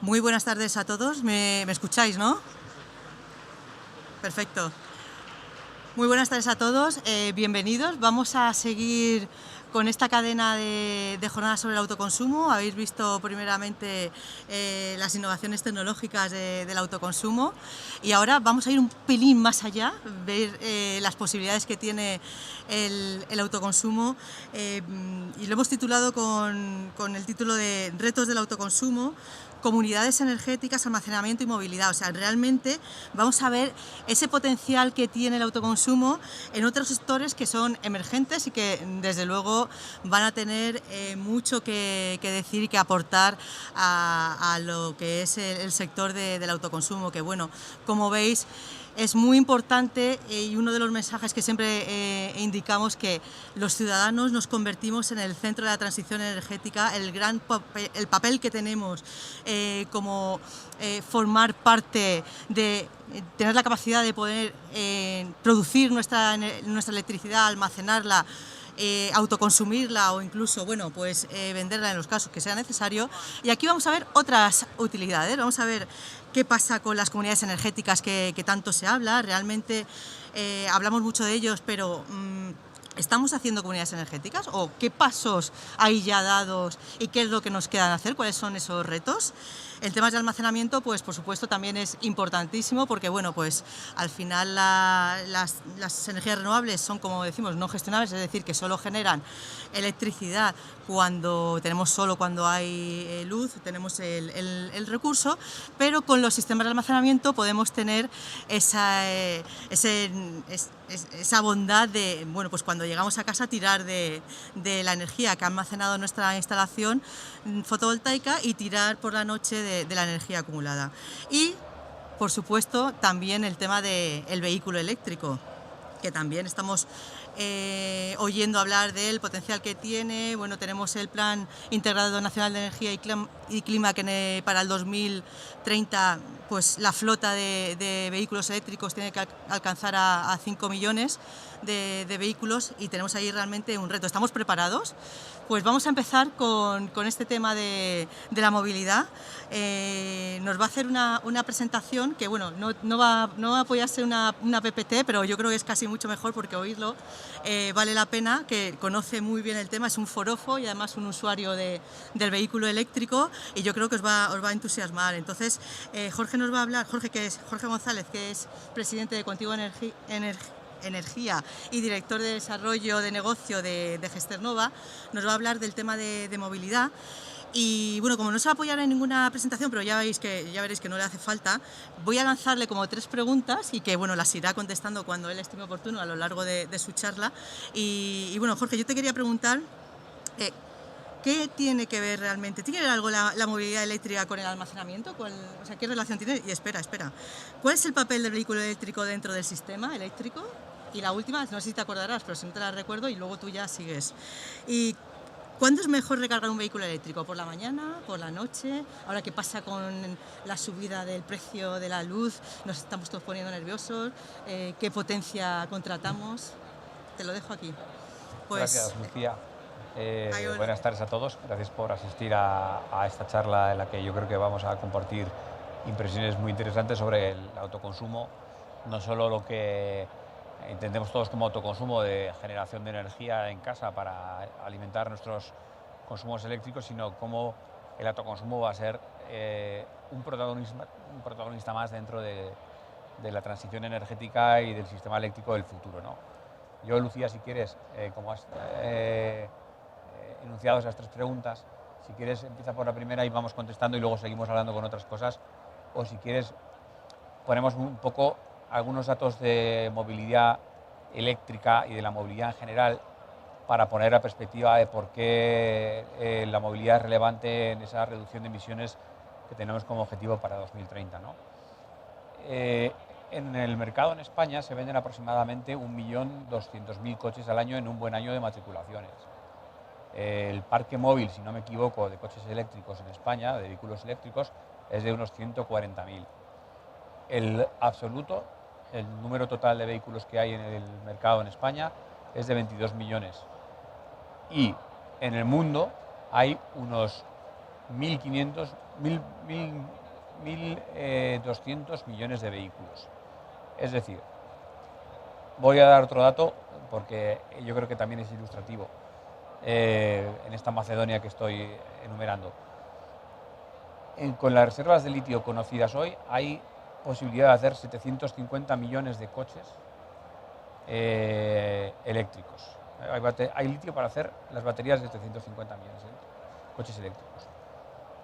Muy buenas tardes a todos. ¿Me escucháis, no? Perfecto. Muy buenas tardes a todos. Bienvenidos. Vamos a seguir con esta cadena de jornadas sobre el autoconsumo. Habéis visto primeramente las innovaciones tecnológicas del autoconsumo y ahora vamos a ir un pelín más allá, ver las posibilidades que tiene el autoconsumo y lo hemos titulado con el título de Retos del autoconsumo, comunidades energéticas, almacenamiento y movilidad. O sea, realmente vamos a ver ese potencial que tiene el autoconsumo en otros sectores que son emergentes y que desde luego van a tener mucho que decir y que aportar a lo que es el sector del autoconsumo, que bueno, como veis, es muy importante y uno de los mensajes que siempre indicamos que los ciudadanos nos convertimos en el centro de la transición energética, el papel que tenemos como formar parte de tener la capacidad de poder producir nuestra electricidad, almacenarla, autoconsumirla o incluso venderla en los casos que sea necesario. Y aquí vamos a ver otras utilidades, vamos a ver qué pasa con las comunidades energéticas que tanto se habla. Realmente hablamos mucho de ellos, pero ¿estamos haciendo comunidades energéticas? ¿O qué pasos hay ya dados y qué es lo que nos quedan hacer? ¿Cuáles son esos retos? El tema de almacenamiento, pues por supuesto también es importantísimo porque bueno, pues al final las energías renovables son, como decimos, no gestionables, es decir, que solo generan electricidad cuando hay luz, tenemos el recurso, pero con los sistemas de almacenamiento podemos tener esa bondad de, bueno, pues cuando llegamos a casa tirar de la energía que ha almacenado nuestra instalación fotovoltaica y tirar por la noche de la energía acumulada. Y, por supuesto, también el tema del vehículo eléctrico, que también estamos oyendo hablar del potencial que tiene. Bueno, tenemos el Plan Integrado Nacional de Energía y Clima que para el 2030 pues la flota de vehículos eléctricos tiene que alcanzar a 5 millones de vehículos y tenemos ahí realmente un reto. ¿Estamos preparados? Pues vamos a empezar con este tema de la movilidad. Nos va a hacer una presentación que bueno, no va a apoyarse una PPT, pero yo creo que es casi mucho mejor porque oírlo vale la pena, que conoce muy bien el tema, es un forofo y además un usuario del vehículo eléctrico y yo creo que os va a entusiasmar. Entonces Jorge nos va a hablar, Jorge González, que es presidente de Contigo Energía y director de desarrollo de negocio de Gesternova, nos va a hablar del tema de movilidad. Y bueno, como no se va a apoyar en ninguna presentación, pero ya veréis que no le hace falta, voy a lanzarle como 3 preguntas y que bueno, las irá contestando cuando él estime oportuno a lo largo de su charla. Y bueno, Jorge, yo te quería preguntar, ¿qué tiene que ver realmente? ¿Tiene que ver algo la movilidad eléctrica con el almacenamiento? O sea, ¿qué relación tiene? Y espera, ¿cuál es el papel del vehículo eléctrico dentro del sistema eléctrico? Y la última, no sé si te acordarás, pero si no te la recuerdo y luego tú ya sigues. ¿Y cuándo es mejor recargar un vehículo eléctrico? ¿Por la mañana? ¿Por la noche? Ahora, ¿qué pasa con la subida del precio de la luz? Nos estamos todos poniendo nerviosos. ¿Qué potencia contratamos? Te lo dejo aquí. Pues, Gracias, Lucía. Buenas tardes a todos. Gracias por asistir a esta charla en la que yo creo que vamos a compartir impresiones muy interesantes sobre el autoconsumo. No solo lo que entendemos todos como autoconsumo de generación de energía en casa para alimentar nuestros consumos eléctricos, sino cómo el autoconsumo va a ser un protagonista más dentro de la transición energética y del sistema eléctrico del futuro, ¿no? Yo, Lucía, si quieres, como has enunciado esas 3 preguntas, si quieres empieza por la primera y vamos contestando y luego seguimos hablando con otras cosas, o si quieres ponemos un poco algunos datos de movilidad eléctrica y de la movilidad en general para poner la perspectiva de por qué la movilidad es relevante en esa reducción de emisiones que tenemos como objetivo para 2030, ¿no? En el mercado en España se venden aproximadamente 1.200.000 coches al año en un buen año de matriculaciones. El parque móvil, si no me equivoco, de coches eléctricos en España, de vehículos eléctricos, es de unos 140.000. El número total de vehículos que hay en el mercado en España es de 22 millones. Y en el mundo hay unos 1.200 millones de vehículos. Es decir, voy a dar otro dato porque yo creo que también es ilustrativo en esta Macedonia que estoy enumerando. Con las reservas de litio conocidas hoy, hay posibilidad de hacer 750 millones de coches eléctricos. Hay litio para hacer las baterías de 750 millones de coches eléctricos.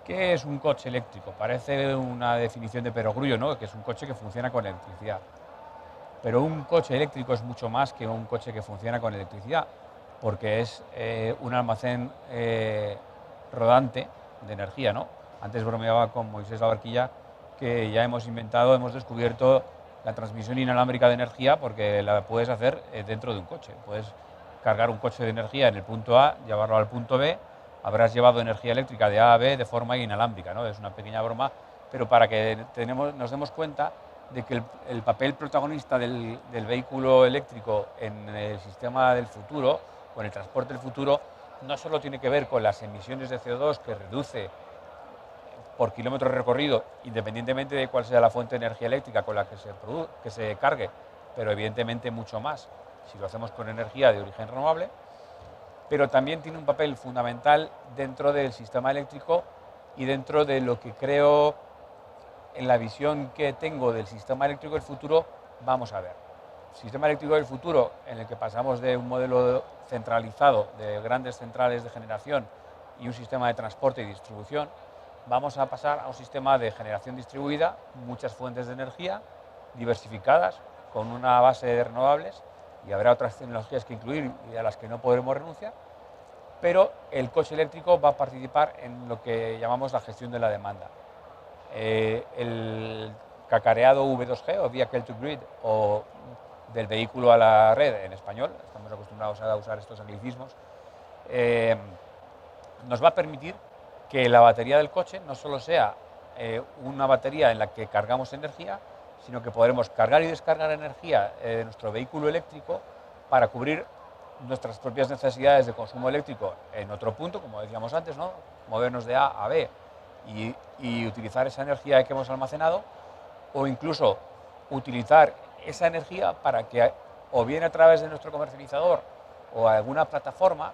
¿Qué es un coche eléctrico? Parece una definición de perogrullo, ¿no? Que es un coche que funciona con electricidad. Pero un coche eléctrico es mucho más que un coche que funciona con electricidad, porque es un almacén rodante de energía, ¿no? Antes bromeaba con Moisés Labarquilla que ya hemos descubierto la transmisión inalámbrica de energía porque la puedes hacer dentro de un coche. Puedes cargar un coche de energía en el punto A, llevarlo al punto B, habrás llevado energía eléctrica de A a B de forma inalámbrica, ¿no? Es una pequeña broma, pero para que nos demos cuenta de que el papel protagonista del vehículo eléctrico en el sistema del futuro, con el transporte del futuro, no solo tiene que ver con las emisiones de CO2 que reduce por kilómetro recorrido, independientemente de cuál sea la fuente de energía eléctrica con la que se cargue, pero evidentemente mucho más si lo hacemos con energía de origen renovable, pero también tiene un papel fundamental dentro del sistema eléctrico y dentro de lo que creo en la visión que tengo del sistema eléctrico del futuro. Vamos a ver. Sistema eléctrico del futuro en el que pasamos de un modelo centralizado de grandes centrales de generación y un sistema de transporte y distribución, vamos a pasar a un sistema de generación distribuida, muchas fuentes de energía diversificadas con una base de renovables, y habrá otras tecnologías que incluir y a las que no podremos renunciar, pero el coche eléctrico va a participar en lo que llamamos la gestión de la demanda. El cacareado V2G o Vehicle to Grid o del vehículo a la red en español, estamos acostumbrados a usar estos anglicismos, nos va a permitir que la batería del coche no solo sea una batería en la que cargamos energía, sino que podremos cargar y descargar energía de nuestro vehículo eléctrico para cubrir nuestras propias necesidades de consumo eléctrico en otro punto, como decíamos antes, ¿no? Movernos de A a B y utilizar esa energía que hemos almacenado, o incluso utilizar esa energía para que, o bien a través de nuestro comercializador o alguna plataforma,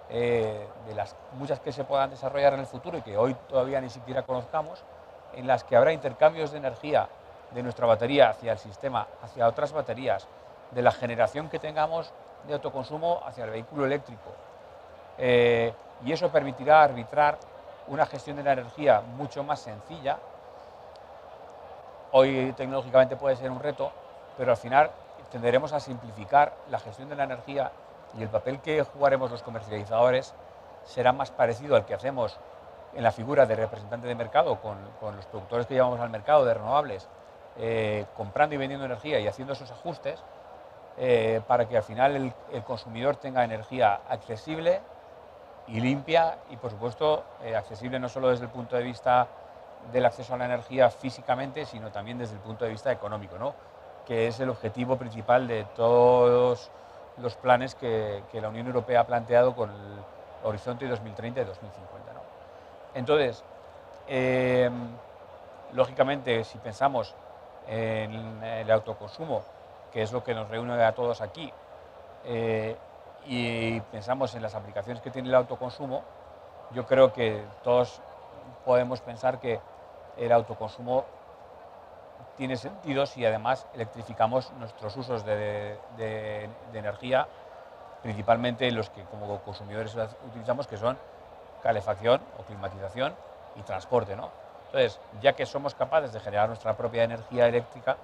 de las muchas que se puedan desarrollar en el futuro y que hoy todavía ni siquiera conozcamos, en las que habrá intercambios de energía de nuestra batería hacia el sistema, hacia otras baterías, de la generación que tengamos de autoconsumo hacia el vehículo eléctrico. Y eso permitirá arbitrar una gestión de la energía mucho más sencilla. Hoy tecnológicamente puede ser un reto, pero al final tenderemos a simplificar la gestión de la energía, y el papel que jugaremos los comercializadores será más parecido al que hacemos en la figura de representante de mercado con los productores que llevamos al mercado de renovables, comprando y vendiendo energía y haciendo esos ajustes para que al final el consumidor tenga energía accesible y limpia y, por supuesto, accesible no solo desde el punto de vista del acceso a la energía físicamente, sino también desde el punto de vista económico, ¿no? Que es el objetivo principal de todos los planes que la Unión Europea ha planteado con el horizonte 2030 y 2050, ¿no? Entonces, lógicamente, si pensamos en el autoconsumo, que es lo que nos reúne a todos aquí, y pensamos en las aplicaciones que tiene el autoconsumo, yo creo que todos podemos pensar que el autoconsumo tiene sentido si además electrificamos nuestros usos de energía, principalmente los que como consumidores utilizamos, que son calefacción o climatización y transporte, ¿no? Entonces, ya que somos capaces de generar nuestra propia energía eléctrica,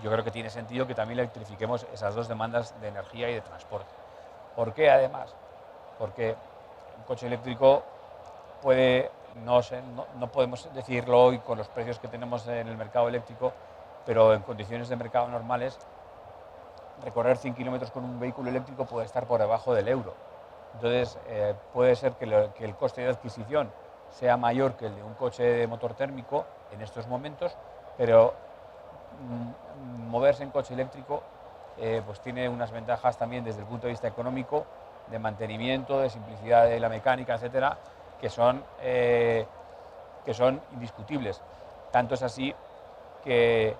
yo creo que tiene sentido que también electrifiquemos esas dos demandas de energía y de transporte. ¿Por qué además? Porque un coche eléctrico puede, no podemos decirlo hoy con los precios que tenemos en el mercado eléctrico, pero en condiciones de mercado normales, recorrer 100 kilómetros con un vehículo eléctrico puede estar por debajo del euro. Entonces, puede ser que el coste de adquisición sea mayor que el de un coche de motor térmico en estos momentos, pero moverse en coche eléctrico pues tiene unas ventajas también desde el punto de vista económico, de mantenimiento, de simplicidad de la mecánica, etcétera, que son que son indiscutibles. Tanto es así que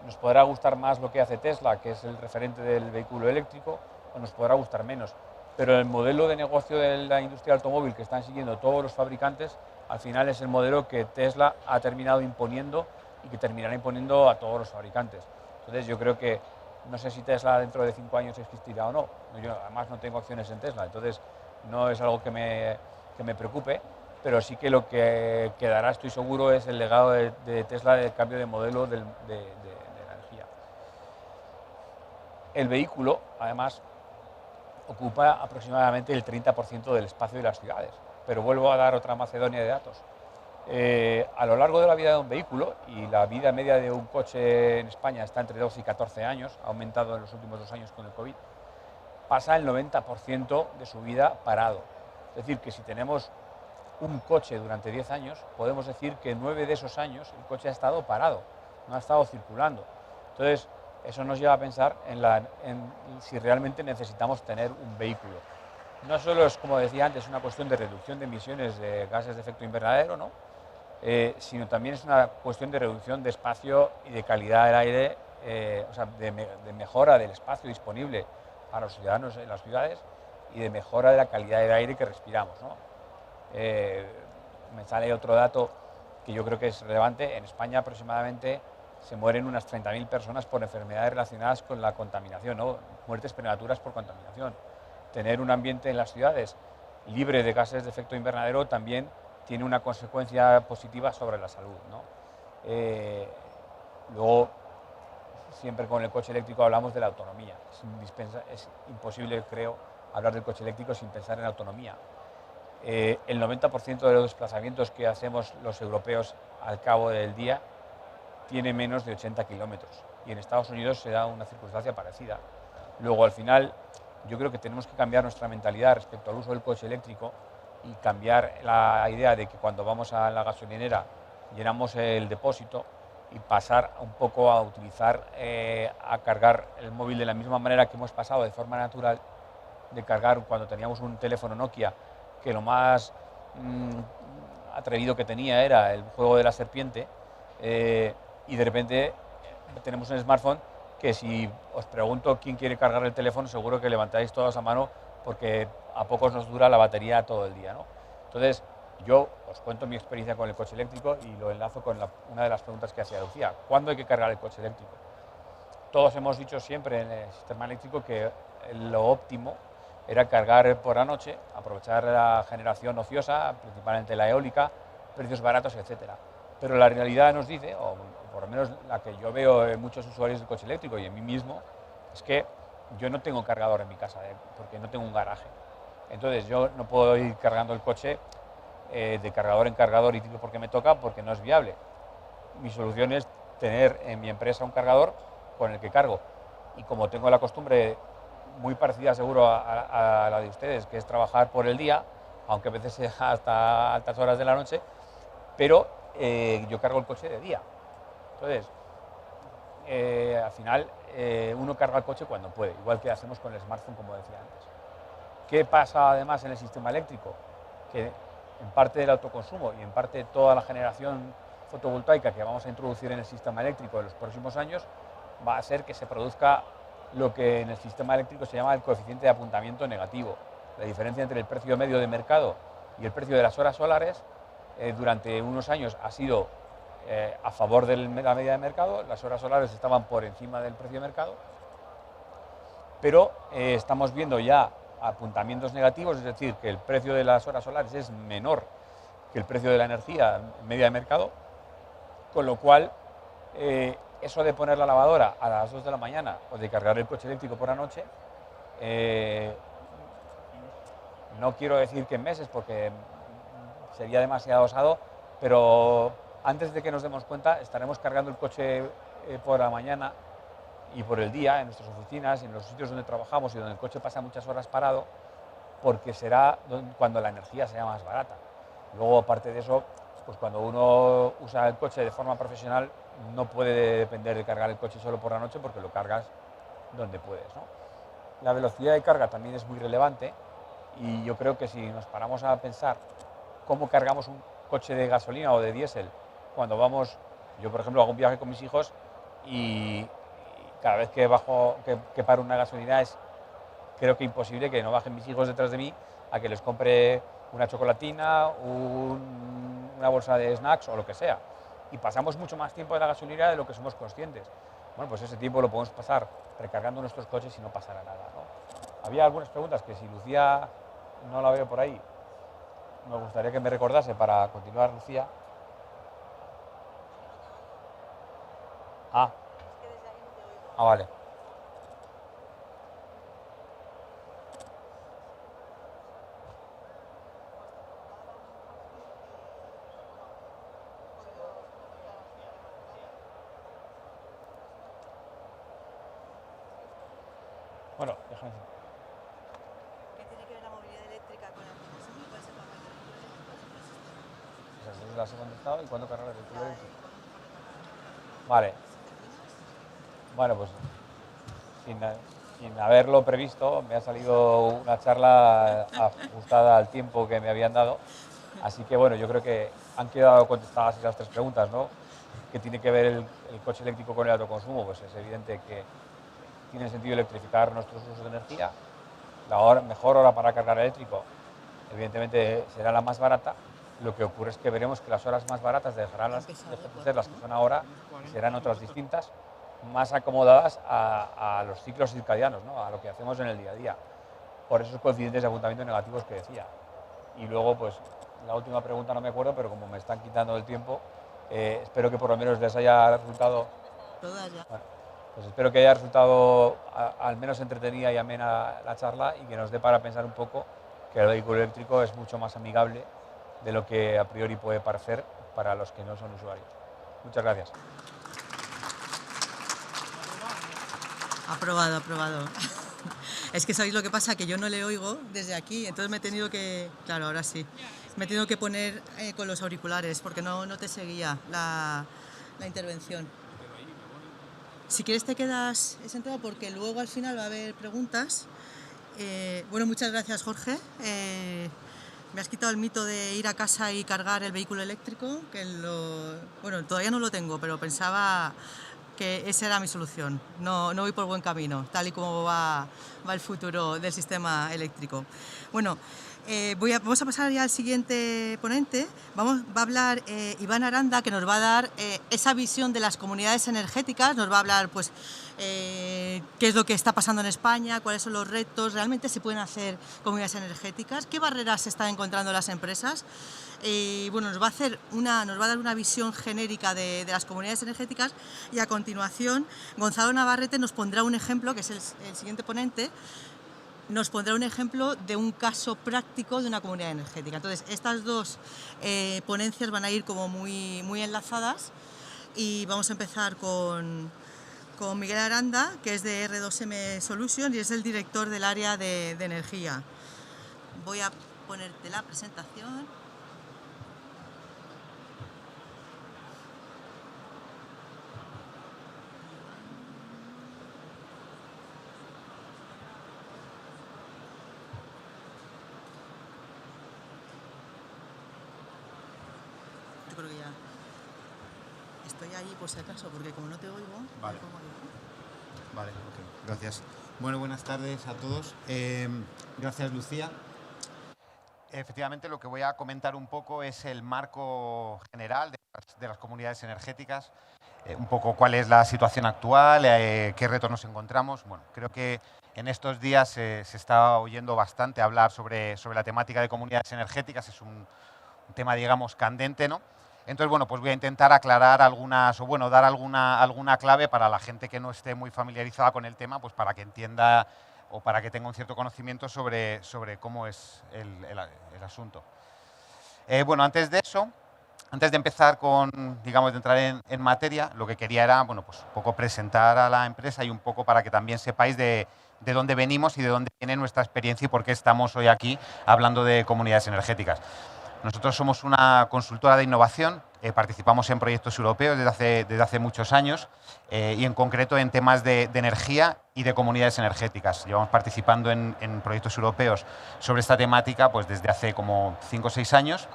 nos podrá gustar más lo que hace Tesla, que es el referente del vehículo eléctrico, o nos podrá gustar menos. Pero el modelo de negocio de la industria automóvil que están siguiendo todos los fabricantes, al final es el modelo que Tesla ha terminado imponiendo y que terminará imponiendo a todos los fabricantes. Entonces yo creo que, no sé si Tesla dentro de 5 años existirá o no. Yo además no tengo acciones en Tesla, entonces no es algo que me preocupe, pero sí que lo que quedará, estoy seguro, es el legado de Tesla del cambio de modelo de la energía. El vehículo, además, ocupa aproximadamente el 30% del espacio de las ciudades, pero vuelvo a dar otra Macedonia de datos. A lo largo de la vida de un vehículo, y la vida media de un coche en España está entre 12 y 14 años, ha aumentado en los últimos 2 años con el COVID, pasa el 90% de su vida parado. Es decir, que si tenemos un coche durante 10 años, podemos decir que 9 de esos años el coche ha estado parado, no ha estado circulando. Entonces, eso nos lleva a pensar en si realmente necesitamos tener un vehículo. No solo es, como decía antes, una cuestión de reducción de emisiones de gases de efecto invernadero, ¿no? Sino también es una cuestión de reducción de espacio y de calidad del aire, o sea, de mejora del espacio disponible para los ciudadanos en las ciudades y de mejora de la calidad del aire que respiramos, ¿no? Me sale otro dato que yo creo que es relevante. En España aproximadamente se mueren unas 30.000 personas por enfermedades relacionadas con la contaminación, ¿no? Muertes prematuras por contaminación. Tener un ambiente en las ciudades libre de gases de efecto invernadero también tiene una consecuencia positiva sobre la salud, ¿no? Luego, siempre con el coche eléctrico hablamos de la autonomía. Es imposible, creo, hablar del coche eléctrico sin pensar en autonomía. El 90% de los desplazamientos que hacemos los europeos al cabo del día tiene menos de 80 kilómetros, y en Estados Unidos se da una circunstancia parecida. Luego, al final, yo creo que tenemos que cambiar nuestra mentalidad respecto al uso del coche eléctrico y cambiar la idea de que cuando vamos a la gasolinera llenamos el depósito y pasar un poco a utilizar, a cargar el móvil de la misma manera que hemos pasado de forma natural de cargar cuando teníamos un teléfono Nokia, que lo más atrevido que tenía era el juego de la serpiente, y de repente tenemos un smartphone que, si os pregunto quién quiere cargar el teléfono, seguro que levantáis todos a mano, porque a pocos nos dura la batería todo el día, ¿no? Entonces, yo os cuento mi experiencia con el coche eléctrico y lo enlazo con una de las preguntas que hacía Lucía. ¿Cuándo hay que cargar el coche eléctrico? Todos hemos dicho siempre en el sistema eléctrico que lo óptimo era cargar por la noche, aprovechar la generación ociosa, principalmente la eólica, precios baratos, etcétera. Pero la realidad nos dice, o por lo menos la que yo veo en muchos usuarios del coche eléctrico y en mí mismo, es que yo no tengo cargador en mi casa, porque no tengo un garaje. Entonces yo no puedo ir cargando el coche de cargador en cargador y porque me toca, porque no es viable. Mi solución es tener en mi empresa un cargador con el que cargo. Y como tengo la costumbre muy parecida, seguro, a la de ustedes, que es trabajar por el día, aunque a veces sea hasta altas horas de la noche, pero yo cargo el coche de día. Entonces, al final, uno carga el coche cuando puede, igual que hacemos con el smartphone, como decía antes. ¿Qué pasa además en el sistema eléctrico? Que en parte del autoconsumo y en parte toda la generación fotovoltaica que vamos a introducir en el sistema eléctrico en los próximos años va a ser que se produzca lo que en el sistema eléctrico se llama el coeficiente de apuntamiento negativo. La diferencia entre el precio medio de mercado y el precio de las horas solares durante unos años ha sido a favor de la media de mercado. Las horas solares estaban por encima del precio de mercado, pero estamos viendo ya apuntamientos negativos, es decir, que el precio de las horas solares es menor que el precio de la energía media de mercado, con lo cual eso de poner la lavadora a las 2 de la mañana o de cargar el coche eléctrico por la noche, no quiero decir que en meses, porque sería demasiado osado, pero antes de que nos demos cuenta estaremos cargando el coche por la mañana y por el día en nuestras oficinas, en los sitios donde trabajamos y donde el coche pasa muchas horas parado, porque será cuando la energía sea más barata. Luego, aparte de eso, pues cuando uno usa el coche de forma profesional, no puede depender de cargar el coche solo por la noche, porque lo cargas donde puedes, ¿no? La velocidad de carga también es muy relevante, y yo creo que si nos paramos a pensar cómo cargamos un coche de gasolina o de diésel. Cuando vamos, yo por ejemplo hago un viaje con mis hijos y cada vez que paro una gasolina creo que imposible que no bajen mis hijos detrás de mí a que les compre una chocolatina, una bolsa de snacks o lo que sea. Y pasamos mucho más tiempo en la gasolinera de lo que somos conscientes. Bueno, pues ese tiempo lo podemos pasar recargando nuestros coches y no pasará nada, ¿no? Había algunas preguntas que si Lucía no la veo por ahí, me gustaría que me recordase para continuar, Lucía. Vale. Bueno, déjame. ¿Qué tiene que ver la movilidad eléctrica con el autoconsumo y cuál es el papel del vehículo eléctrico? Esas las he contestado. ¿Y cuándo cargar el vehículo eléctrico? Vale. Bueno, pues sin haberlo previsto, me ha salido una charla ajustada al tiempo que me habían dado. Así que bueno, yo creo que han quedado contestadas esas tres preguntas, ¿no? ¿Qué tiene que ver el coche eléctrico con el autoconsumo? Pues es evidente que tiene sentido electrificar nuestros usos de energía. La mejor hora para cargar eléctrico, evidentemente, será la más barata. Lo que ocurre es que veremos que las horas más baratas dejarán de ser las que son ahora, y serán otras distintas, más acomodadas a los ciclos circadianos, ¿no? A lo que hacemos en el día a día. Por esos coeficientes de apuntamiento negativos que decía. Y luego, pues, la última pregunta no me acuerdo, pero como me están quitando el tiempo, espero que por lo menos les haya resultado... Todas ya. Bueno, pues espero que haya resultado al menos entretenida y amena la charla y que nos dé para pensar un poco que el vehículo eléctrico es mucho más amigable de lo que a priori puede parecer para los que no son usuarios. Muchas gracias. Aprobado, aprobado. Es que sabéis lo que pasa, que yo no le oigo desde aquí, entonces me he tenido que... Claro, ahora sí. Me he tenido que poner con los auriculares porque no te seguía la intervención. Si quieres te quedas sentado porque luego al final va a haber preguntas. Bueno, muchas gracias, Jorge. Me has quitado el mito de ir a casa y cargar el vehículo eléctrico, bueno, todavía no lo tengo, pero pensaba que esa era mi solución. No voy por buen camino, tal y como va el futuro del sistema eléctrico. Bueno, vamos a pasar ya al siguiente ponente. Va a hablar Iván Aranda, que nos va a dar esa visión de las comunidades energéticas. Nos va a hablar, pues, qué es lo que está pasando en España, cuáles son los retos, realmente se pueden hacer comunidades energéticas, qué barreras se están encontrando las empresas. Bueno, nos va a dar una visión genérica de las comunidades energéticas y a continuación Gonzalo Navarrete nos pondrá un ejemplo, que es el siguiente ponente, nos pondrá un ejemplo de un caso práctico de una comunidad energética. Entonces, estas dos ponencias van a ir como muy enlazadas y vamos a empezar con Miguel Aranda, que es de R2M Solutions y es el director del área de energía. Voy a ponerte la presentación. Yo creo que ya estoy allí por si acaso, porque como no te oigo, vale. Vale, okay. Gracias. Bueno, buenas tardes a todos. Gracias, Lucía. Efectivamente, lo que voy a comentar un poco es el marco general de las comunidades energéticas, un poco cuál es la situación actual, qué retos nos encontramos. Bueno, creo que en estos días se está oyendo bastante hablar sobre la temática de comunidades energéticas. Es un tema, digamos, candente, ¿no? Entonces, bueno, pues voy a intentar aclarar dar alguna clave para la gente que no esté muy familiarizada con el tema, pues para que entienda o para que tenga un cierto conocimiento sobre cómo es el asunto. Bueno, antes de empezar de entrar en materia, lo que quería era, bueno, pues un poco presentar a la empresa y un poco para que también sepáis de dónde venimos y de dónde viene nuestra experiencia y por qué estamos hoy aquí hablando de comunidades energéticas. Nosotros somos una consultora de innovación, participamos en proyectos europeos desde hace muchos años y en concreto en temas de energía y de comunidades energéticas. Llevamos participando en proyectos europeos sobre esta temática pues desde hace como 5 o 6 años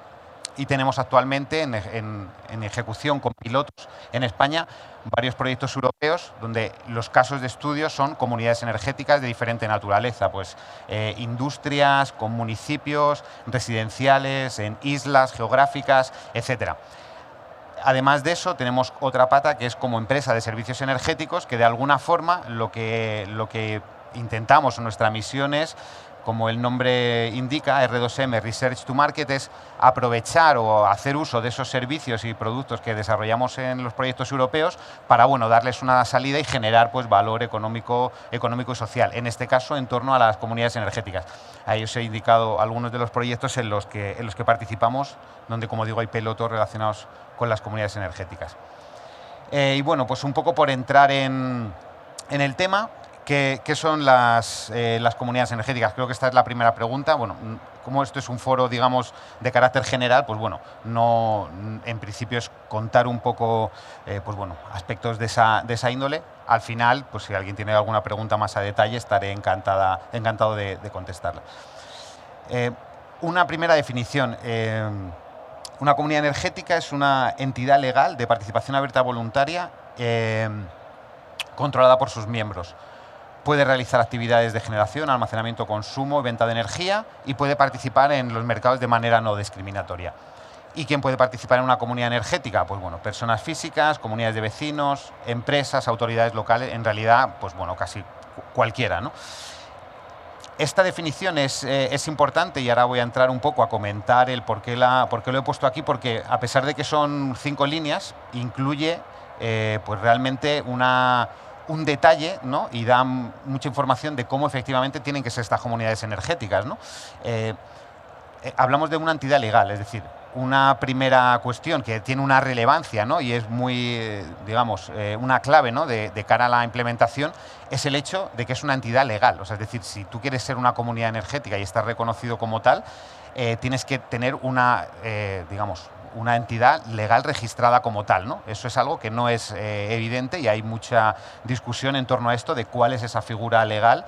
y tenemos actualmente en ejecución con pilotos en España varios proyectos europeos donde los casos de estudio son comunidades energéticas de diferente naturaleza, pues industrias, con municipios, residenciales, en islas geográficas, etcétera. Además de eso, tenemos otra pata que es como empresa de servicios energéticos, que de alguna forma lo que intentamos en nuestra misión es, como el nombre indica, R2M, Research to Market, es aprovechar o hacer uso de esos servicios y productos que desarrollamos en los proyectos europeos para, bueno, darles una salida y generar pues, valor económico y social, en este caso en torno a las comunidades energéticas. Ahí os he indicado algunos de los proyectos en los que participamos, donde, como digo, hay pilotos relacionados con las comunidades energéticas. Y bueno, pues un poco por entrar en el tema. ¿Qué son las comunidades energéticas? Creo que esta es la primera pregunta. Bueno, como esto es un foro, digamos, de carácter general, pues bueno, no, en principio es contar un poco, pues bueno, aspectos de esa índole. Al final, pues si alguien tiene alguna pregunta más a detalle, estaré encantado de contestarla. Una primera definición. Una comunidad energética es una entidad legal de participación abierta voluntaria controlada por sus miembros. Puede realizar actividades de generación, almacenamiento, consumo y venta de energía y puede participar en los mercados de manera no discriminatoria. ¿Y quién puede participar en una comunidad energética? Pues bueno, personas físicas, comunidades de vecinos, empresas, autoridades locales, en realidad, pues bueno, casi cualquiera, ¿no? Esta definición es importante y ahora voy a entrar un poco a comentar el por qué lo he puesto aquí, porque a pesar de que son 5 líneas, incluye pues realmente un detalle, ¿no? Y da mucha información de cómo efectivamente tienen que ser estas comunidades energéticas, ¿no? Hablamos de una entidad legal, es decir, una primera cuestión que tiene una relevancia, ¿no? Y es muy, digamos, una clave, ¿no? de cara a la implementación, es el hecho de que es una entidad legal. O sea, es decir, si tú quieres ser una comunidad energética y estar reconocido como tal, tienes que tener digamos, una entidad legal registrada como tal, ¿no? Eso es algo que no es evidente y hay mucha discusión en torno a esto de cuál es esa figura legal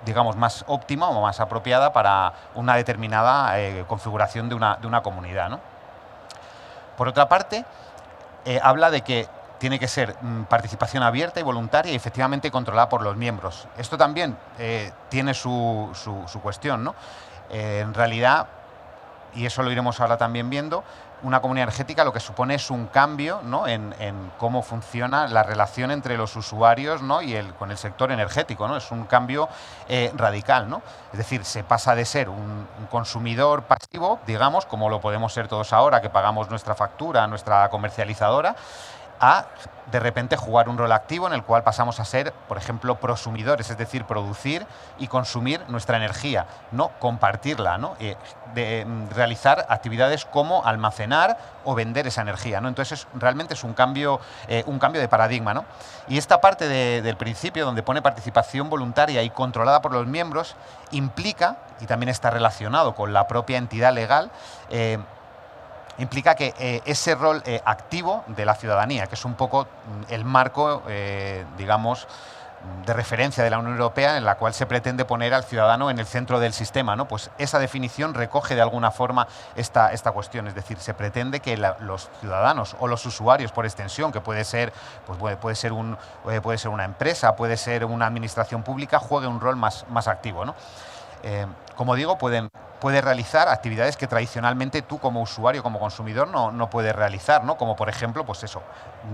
digamos, más óptima o más apropiada para una determinada configuración de una comunidad, ¿no? Por otra parte, habla de que tiene que ser participación abierta y voluntaria y efectivamente controlada por los miembros. Esto también tiene su cuestión, ¿no? En realidad, y eso lo iremos ahora también viendo, una comunidad energética lo que supone es un cambio, ¿no? en cómo funciona la relación entre los usuarios, ¿no? y con el sector energético, ¿no? Es un cambio radical, ¿no? Es decir, se pasa de ser un consumidor pasivo, digamos, como lo podemos ser todos ahora, que pagamos nuestra factura, nuestra comercializadora, a de repente jugar un rol activo en el cual pasamos a ser, por ejemplo, prosumidores, es decir, producir y consumir nuestra energía, no compartirla, ¿no? Realizar actividades como almacenar o vender esa energía, ¿no? Entonces realmente es un cambio de paradigma, ¿no? Y esta parte del principio, donde pone participación voluntaria y controlada por los miembros, implica, y también está relacionado con la propia entidad legal, implica que ese rol activo de la ciudadanía, que es un poco el marco, digamos, de referencia de la Unión Europea en la cual se pretende poner al ciudadano en el centro del sistema, ¿no? Pues esa definición recoge de alguna forma esta cuestión, es decir, se pretende que los ciudadanos o los usuarios por extensión, que puede ser una empresa, puede ser una administración pública, juegue un rol más activo, ¿no? Como digo, puede realizar actividades que tradicionalmente tú como usuario, como consumidor, no puedes realizar, ¿no? Como por ejemplo, pues eso,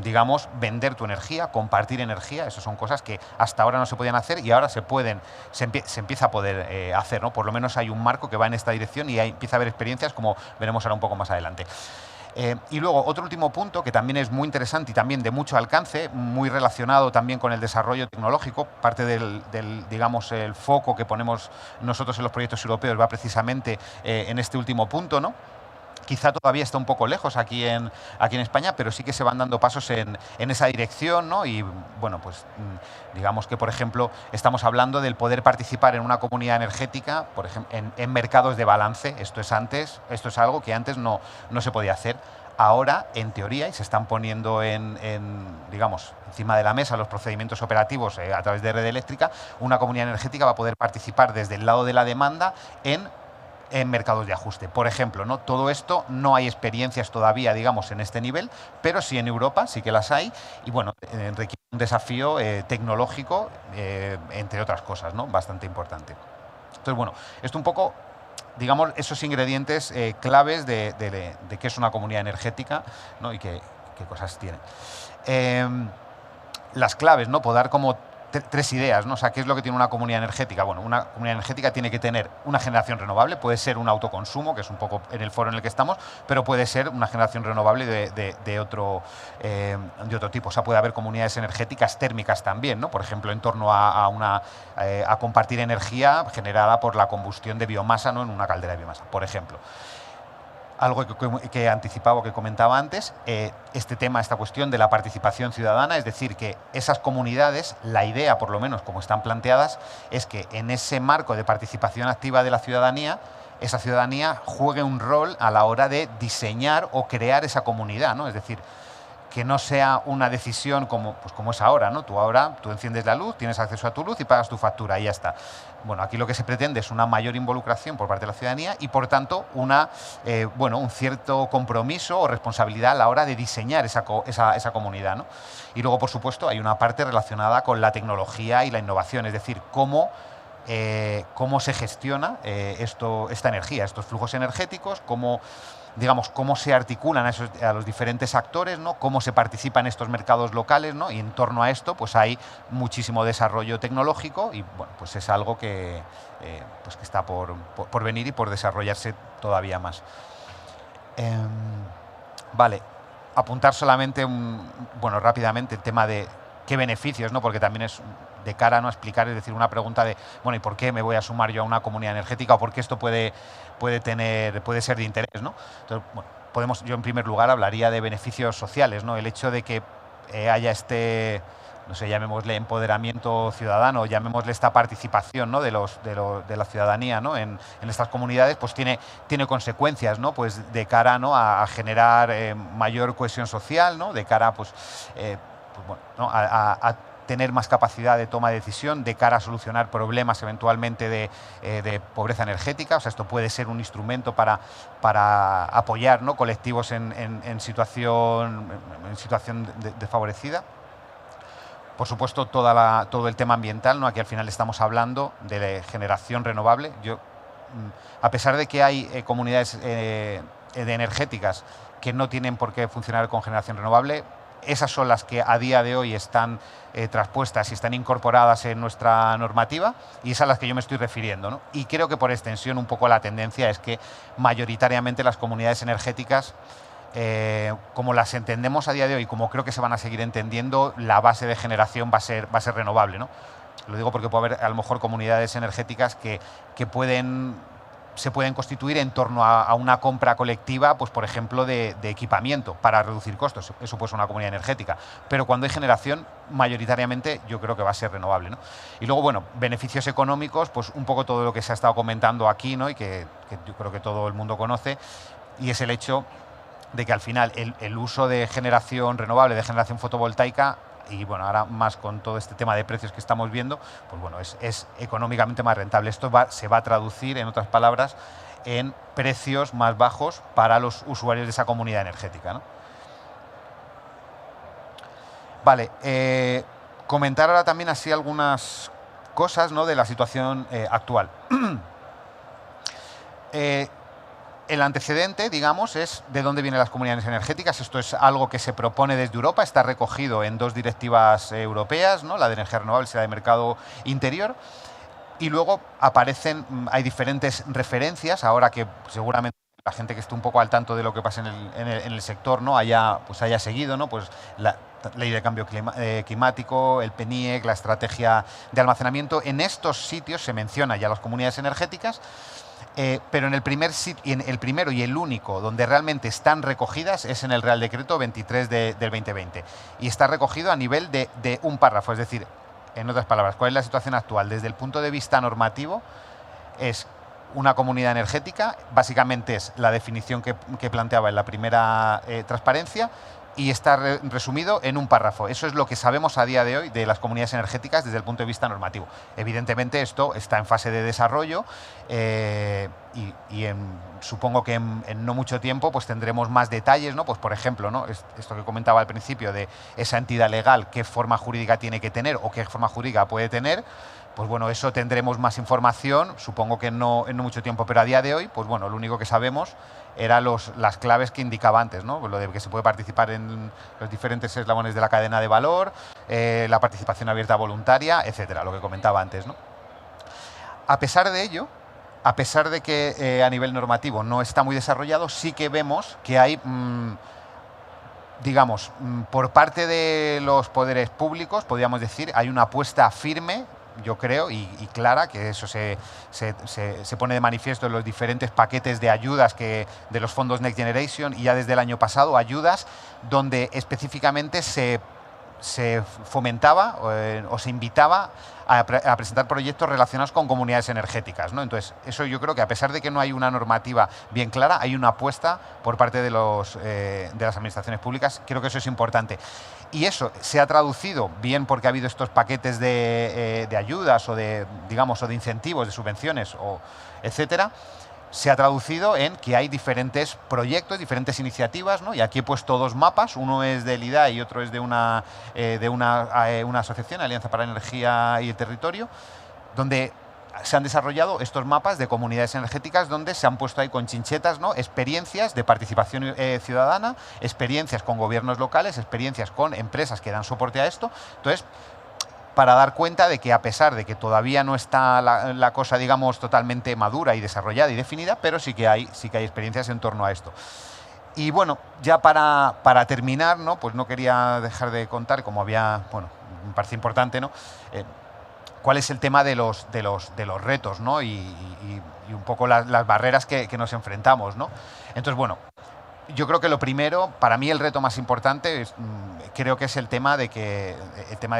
digamos, vender tu energía, compartir energía, eso son cosas que hasta ahora no se podían hacer y ahora se empieza a poder hacer, ¿no? Por lo menos hay un marco que va en esta dirección y empieza a haber experiencias como veremos ahora un poco más adelante. Y luego, otro último punto que también es muy interesante y también de mucho alcance, muy relacionado también con el desarrollo tecnológico, parte digamos, el foco que ponemos nosotros en los proyectos europeos va precisamente en este último punto, ¿no? Quizá todavía está un poco lejos aquí en España, pero sí que se van dando pasos en esa dirección, ¿no? Y bueno, pues digamos que, por ejemplo, estamos hablando del poder participar en una comunidad energética, por ejemplo, en mercados de balance. Esto es algo que antes no se podía hacer. Ahora, en teoría, y se están poniendo digamos, encima de la mesa los procedimientos operativos a través de red eléctrica, una comunidad energética va a poder participar desde el lado de la demanda en en mercados de ajuste. Por ejemplo, ¿no? Todo esto no hay experiencias todavía, digamos, en este nivel, pero sí en Europa, sí que las hay, y bueno, requiere un desafío tecnológico, entre otras cosas, ¿no? Bastante importante. Entonces, bueno, esto un poco, digamos, esos ingredientes claves de qué es una comunidad energética, ¿no? Y qué cosas tiene. Las claves, ¿no? Puedo dar como tres ideas, ¿no? O sea, ¿qué es lo que tiene una comunidad energética? Bueno, una comunidad energética tiene que tener una generación renovable, puede ser un autoconsumo, que es un poco en el foro en el que estamos, pero puede ser una generación renovable de otro tipo. O sea, puede haber comunidades energéticas térmicas también, ¿no? Por ejemplo, en torno a compartir energía generada por la combustión de biomasa, ¿no? En una caldera de biomasa, por ejemplo. Algo que anticipaba o que comentaba antes, este tema, esta cuestión de la participación ciudadana, es decir, que esas comunidades, la idea, por lo menos como están planteadas, es que en ese marco de participación activa de la ciudadanía, esa ciudadanía juegue un rol a la hora de diseñar o crear esa comunidad, ¿no? Es decir, que no sea una decisión como es ahora, ¿no? Tú enciendes la luz, tienes acceso a tu luz y pagas tu factura y ya está. Bueno, aquí lo que se pretende es una mayor involucración por parte de la ciudadanía y, por tanto, un cierto compromiso o responsabilidad a la hora de diseñar esa comunidad, ¿no? Y luego, por supuesto, hay una parte relacionada con la tecnología y la innovación, es decir, cómo se gestiona esta energía, estos flujos energéticos, cómo se articulan a los diferentes actores, ¿no? Cómo se participa en estos mercados locales, ¿no? Y en torno a esto pues hay muchísimo desarrollo tecnológico y bueno, pues es algo que está por venir y por desarrollarse todavía más. Vale, apuntar solamente rápidamente el tema de qué beneficios, ¿no? Porque también es de cara, ¿no?, a explicar, es decir, una pregunta de, bueno, ¿y por qué me voy a sumar yo a una comunidad energética o por qué esto puede ser de interés, ¿no? Entonces, bueno, yo en primer lugar hablaría de beneficios sociales, ¿no? El hecho de que haya no sé, llamémosle empoderamiento ciudadano, llamémosle esta participación, ¿no?, de la ciudadanía, ¿no?, en estas comunidades, pues tiene consecuencias, ¿no?, pues de cara, ¿no?, a generar mayor cohesión social, ¿no?, de cara ¿no?, a tener más capacidad de toma de decisión de cara a solucionar problemas eventualmente de pobreza energética. O sea, esto puede ser un instrumento para apoyar, ¿no?, colectivos en situación desfavorecida. Por supuesto, todo el tema ambiental, ¿no? Aquí al final estamos hablando de generación renovable. A pesar de que hay comunidades energéticas que no tienen por qué funcionar con generación renovable, esas son las que a día de hoy están traspuestas y están incorporadas en nuestra normativa y esas a las que yo me estoy refiriendo, ¿no? Y creo que por extensión un poco la tendencia es que mayoritariamente las comunidades energéticas, como las entendemos a día de hoy, como creo que se van a seguir entendiendo, la base de generación va a ser renovable, ¿no? Lo digo porque puede haber a lo mejor comunidades energéticas que se pueden constituir en torno a una compra colectiva, pues por ejemplo, de equipamiento para reducir costos. Eso puede ser una comunidad energética. Pero cuando hay generación, mayoritariamente yo creo que va a ser renovable, ¿no? Y luego, bueno, beneficios económicos, pues un poco todo lo que se ha estado comentando aquí, ¿no?, y que yo creo que todo el mundo conoce, y es el hecho de que al final el uso de generación renovable, de generación fotovoltaica, y bueno, ahora más con todo este tema de precios que estamos viendo, pues bueno, es económicamente más rentable. Esto se va a traducir, en otras palabras, en precios más bajos para los usuarios de esa comunidad energética, ¿no? Vale, comentar ahora también así algunas cosas, ¿no?, de la situación actual. El antecedente, digamos, es de dónde vienen las comunidades energéticas. Esto es algo que se propone desde Europa, está recogido en 2 directivas europeas, ¿no?, la de energía renovable y la de mercado interior. Y luego hay diferentes referencias, ahora que seguramente la gente que esté un poco al tanto de lo que pasa en el sector, ¿no?, haya seguido, ¿no?, pues la ley de cambio climático, el PNIEC, la estrategia de almacenamiento. En estos sitios se menciona ya las comunidades energéticas. Pero en el primero y el único donde realmente están recogidas es en el Real Decreto 23 del 2020. Y está recogido a nivel de un párrafo. Es decir, en otras palabras, ¿cuál es la situación actual? Desde el punto de vista normativo, es una comunidad energética, básicamente es la definición que planteaba en la primera transparencia, y está resumido en un párrafo. Eso es lo que sabemos a día de hoy de las comunidades energéticas desde el punto de vista normativo. Evidentemente esto está en fase de desarrollo supongo que en no mucho tiempo pues tendremos más detalles, ¿no? Pues por ejemplo, ¿no? Esto que comentaba al principio de esa entidad legal, qué forma jurídica tiene que tener o qué forma jurídica puede tener. Pues bueno, eso tendremos más información, supongo que en no mucho tiempo, pero a día de hoy, pues bueno, lo único que sabemos eran las claves que indicaba antes, ¿no? Lo de que se puede participar en los diferentes eslabones de la cadena de valor, la participación abierta voluntaria, etcétera, lo que comentaba antes, ¿no? A pesar de ello, a pesar de que a nivel normativo no está muy desarrollado, sí que vemos que hay, digamos, por parte de los poderes públicos, podríamos decir, hay una apuesta firme, yo creo, y clara, que eso se pone de manifiesto en los diferentes paquetes de ayudas de los fondos Next Generation, y ya desde el año pasado ayudas donde específicamente se fomentaba o se invitaba a presentar proyectos relacionados con comunidades energéticas, ¿no? Entonces, eso yo creo que a pesar de que no hay una normativa bien clara, hay una apuesta por parte de las administraciones públicas. Creo que eso es importante. Y eso se ha traducido bien porque ha habido estos paquetes de ayudas o de incentivos, de subvenciones, etcétera. Se ha traducido en que hay diferentes proyectos, diferentes iniciativas, ¿no? Y aquí he puesto dos mapas, uno es del IDA y otro es de una asociación, Alianza para la Energía y el Territorio, donde se han desarrollado estos mapas de comunidades energéticas donde se han puesto ahí con chinchetas, ¿no? Experiencias de participación ciudadana, experiencias con gobiernos locales, experiencias con empresas que dan soporte a esto. Entonces, para dar cuenta de que a pesar de que todavía no está la cosa, digamos, totalmente madura y desarrollada y definida, pero sí que hay experiencias en torno a esto. Y bueno, ya para terminar, ¿no? Pues no quería dejar de contar, como me parece importante, ¿no? Cuál es el tema de los retos, ¿no? Y un poco las barreras que nos enfrentamos, ¿no? Entonces, bueno, yo creo que lo primero, para mí el reto más importante, creo que es el tema de que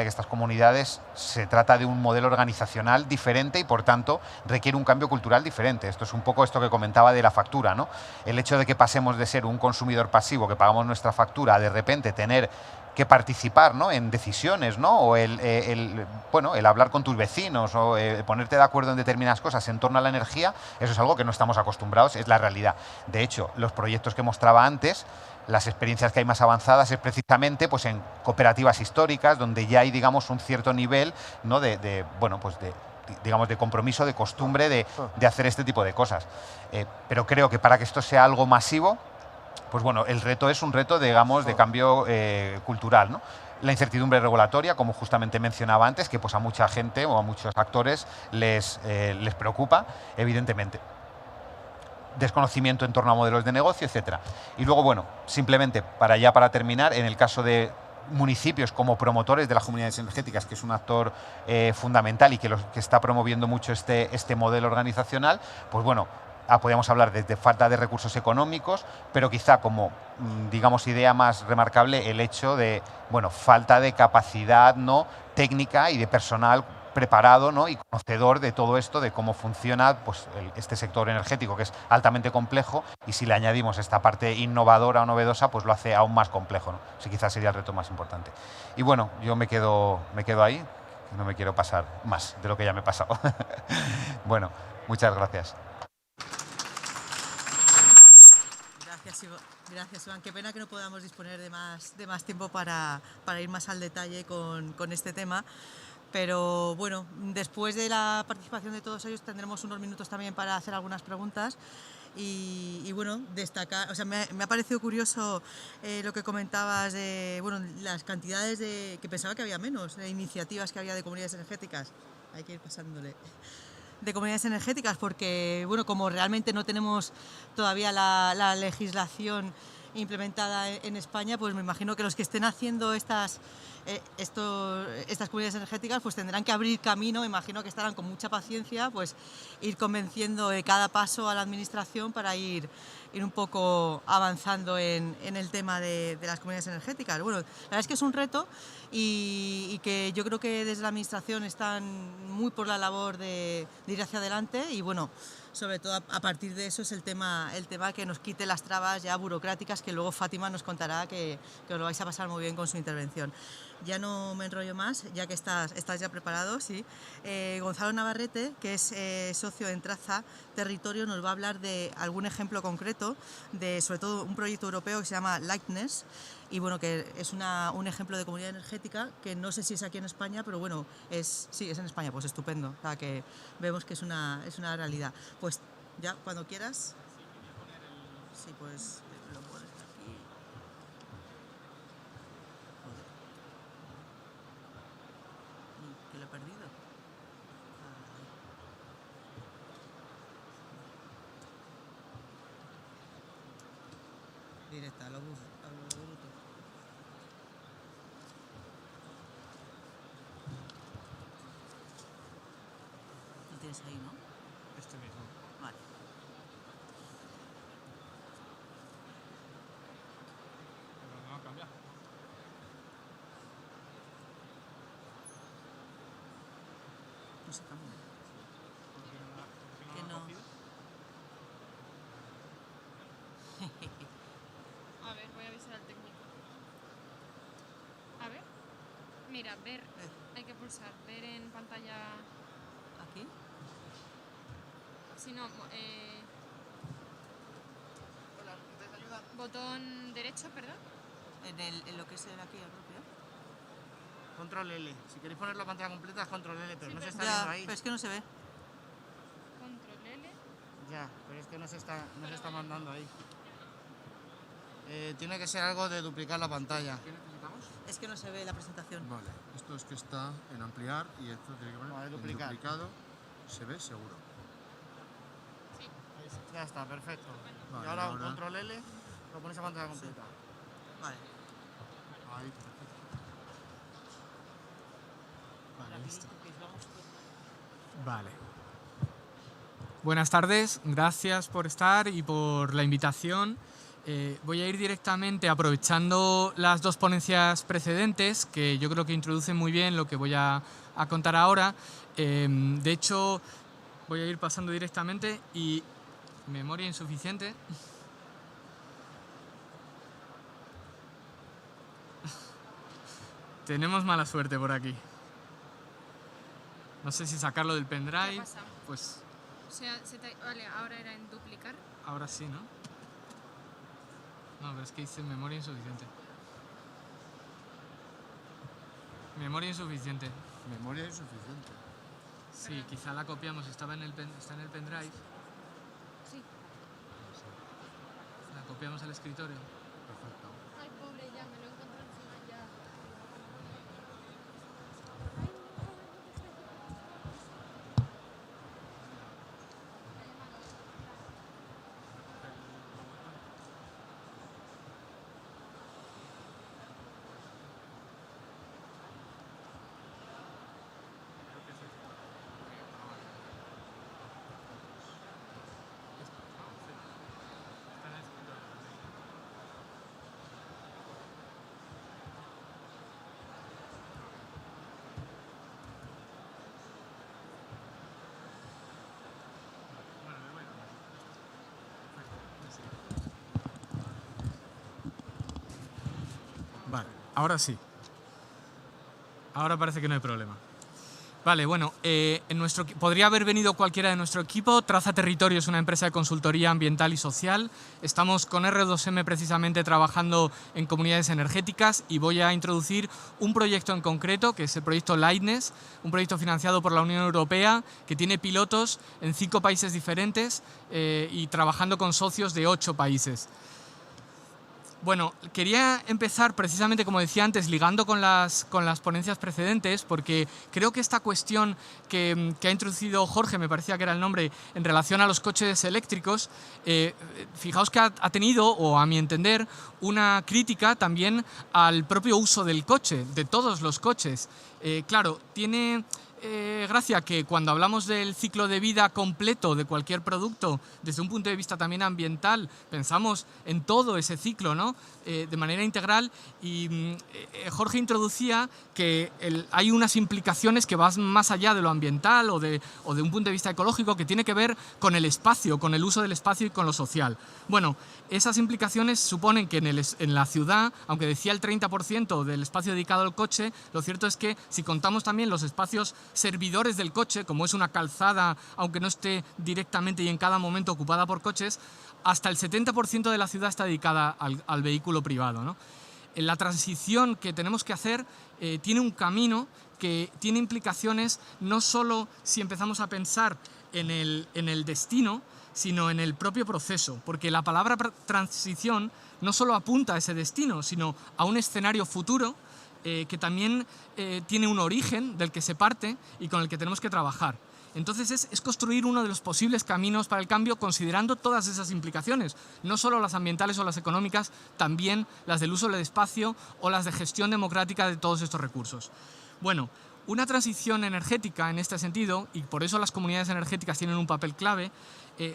estas comunidades se trata de un modelo organizacional diferente y por tanto requiere un cambio cultural diferente. Esto es un poco esto que comentaba de la factura, ¿no? El hecho de que pasemos de ser un consumidor pasivo, que pagamos nuestra factura, a de repente tener que participar, ¿no? En decisiones, ¿no? O el hablar con tus vecinos o ponerte de acuerdo en determinadas cosas en torno a la energía, eso es algo que no estamos acostumbrados, es la realidad. De hecho, los proyectos que mostraba antes, las experiencias que hay más avanzadas es precisamente pues, en cooperativas históricas, donde ya hay, digamos, un cierto nivel, ¿no? de compromiso, de costumbre de hacer este tipo de cosas. Pero creo que para que esto sea algo masivo, pues bueno, el reto es un reto, digamos, de cambio cultural, ¿no? La incertidumbre regulatoria, como justamente mencionaba antes, que pues a mucha gente o a muchos actores les preocupa, evidentemente. Desconocimiento en torno a modelos de negocio, etcétera. Y luego, bueno, simplemente para terminar, en el caso de municipios como promotores de las comunidades energéticas, que es un actor fundamental y que está promoviendo mucho este modelo organizacional, pues bueno, podríamos hablar desde falta de recursos económicos, pero quizá como, digamos, idea más remarcable el hecho de, bueno, falta de capacidad, ¿no? Técnica y de personal preparado, ¿no? Y conocedor de todo esto, de cómo funciona pues, este sector energético, que es altamente complejo, y si le añadimos esta parte innovadora o novedosa, pues lo hace aún más complejo, ¿no? Ese quizás sería el reto más importante. Y bueno, yo me quedo ahí, no me quiero pasar más de lo que ya me he pasado. Bueno, muchas gracias. Gracias, Iván. Qué pena que no podamos disponer de más tiempo para ir más al detalle con este tema. Pero bueno, después de la participación de todos ellos tendremos unos minutos también para hacer algunas preguntas. Y bueno, destacar, o sea, me ha parecido curioso lo que comentabas de las cantidades que pensaba que había menos, de iniciativas que había de comunidades energéticas. Hay que ir pasándole. De comunidades energéticas, porque bueno, como realmente no tenemos todavía la legislación implementada en España, pues me imagino que los que estén haciendo estas estas comunidades energéticas pues tendrán que abrir camino, me imagino que estarán con mucha paciencia, pues ir convenciendo de cada paso a la administración para ir un poco avanzando en el tema de las comunidades energéticas. Bueno, la verdad es que es un reto y que yo creo que desde la administración están muy por la labor de ir hacia adelante y bueno, sobre todo a partir de eso es el tema que nos quite las trabas ya burocráticas, que luego Fátima nos contará que os lo vais a pasar muy bien con su intervención. Ya no me enrollo más, ya que estás ya preparado, sí. Gonzalo Navarrete, que es socio en Traza Territorio, nos va a hablar de algún ejemplo concreto, de sobre todo un proyecto europeo que se llama Lightness, y bueno, que es un ejemplo de comunidad energética, que no sé si es aquí en España, pero bueno, sí, es en España, pues estupendo, o sea, que vemos que es una realidad. Pues ya, cuando quieras. Sí, pues lo pones aquí. Joder. Que lo he perdido. Directa, a lo bruto. Lo tienes ahí, ¿no? Este mismo. Vale. Pero no ha cambiado. No se cambia. ¿Por qué no lo ha cogido? A ver, voy a avisar al técnico. A ver. Mira, ver. Hay que pulsar. Ver en pantalla. ¿Aquí? Si no, Hola, ¿necesitáis ayuda? botón derecho, perdón. En lo que es el aquí, el propio. Control L. Si queréis poner la pantalla completa es Control L, pero Sí, no se pero- está viendo Ya, ahí. pero es que no se ve. Control L. Ya, pero es que no se está mandando ahí. Tiene que ser algo de duplicar la pantalla. ¿Qué necesitamos? Es que no se ve la presentación. Vale, esto es que está en ampliar y esto tiene que poner No, de en duplicar. duplicado. Se ve seguro. Ya está, perfecto. Vale, y ahora, ahora- Control L, lo pones a pantalla completa. Vale. Ahí, perfecto. Vale, listo. Vale. Buenas tardes, gracias por estar y por la invitación. Voy a ir directamente aprovechando las dos ponencias precedentes, que yo creo que introducen muy bien lo que voy a contar ahora. De hecho, voy a ir pasando directamente y memoria insuficiente. Tenemos mala suerte por aquí. No sé si sacarlo del ¿Qué ha pendrive. pasado? Pues O sea, vale, ahora era en duplicar. ahora sí, ¿no? No, pero es que dice memoria insuficiente. Memoria insuficiente. Memoria insuficiente. Sí, quizá la copiamos. Está en el pendrive. Sí. La copiamos al escritorio. Perfecto. Ay, pobre, ya me lo he encontrado encima ya. Vale, ahora sí. Ahora parece que no hay problema. Vale, bueno, podría haber venido cualquiera de nuestro equipo. Traza Territorio es una empresa de consultoría ambiental y social. Estamos con R2M precisamente trabajando en comunidades energéticas y voy a introducir un proyecto en concreto, que es el proyecto Lightness, un proyecto financiado por la Unión Europea que tiene pilotos en 5 países diferentes y trabajando con socios de 8 países. Bueno, quería empezar precisamente, como decía antes, ligando con las ponencias precedentes, porque creo que esta cuestión que ha introducido Jorge, me parecía que era el nombre, en relación a los coches eléctricos, fijaos que ha tenido, o a mi entender, una crítica también al propio uso del coche, de todos los coches. Claro, tiene gracia que cuando hablamos del ciclo de vida completo de cualquier producto, desde un punto de vista también ambiental, pensamos en todo ese ciclo, ¿no? De manera integral, y Jorge introducía que hay unas implicaciones que van más allá de lo ambiental o de un punto de vista ecológico, que tiene que ver con el espacio, con el uso del espacio y con lo social. Bueno, esas implicaciones suponen que en la ciudad, aunque decía el 30% del espacio dedicado al coche, lo cierto es que si contamos también los espacios servidores del coche, como es una calzada, aunque no esté directamente y en cada momento ocupada por coches, hasta el 70% de la ciudad está dedicada al vehículo privado, ¿no? La transición que tenemos que hacer tiene un camino que tiene implicaciones no solo si empezamos a pensar en el destino, sino en el propio proceso, porque la palabra transición no solo apunta a ese destino, sino a un escenario futuro que también tiene un origen del que se parte y con el que tenemos que trabajar. Entonces es construir uno de los posibles caminos para el cambio considerando todas esas implicaciones, no solo las ambientales o las económicas, también las del uso del espacio o las de gestión democrática de todos estos recursos. Bueno, una transición energética en este sentido, y por eso las comunidades energéticas tienen un papel clave,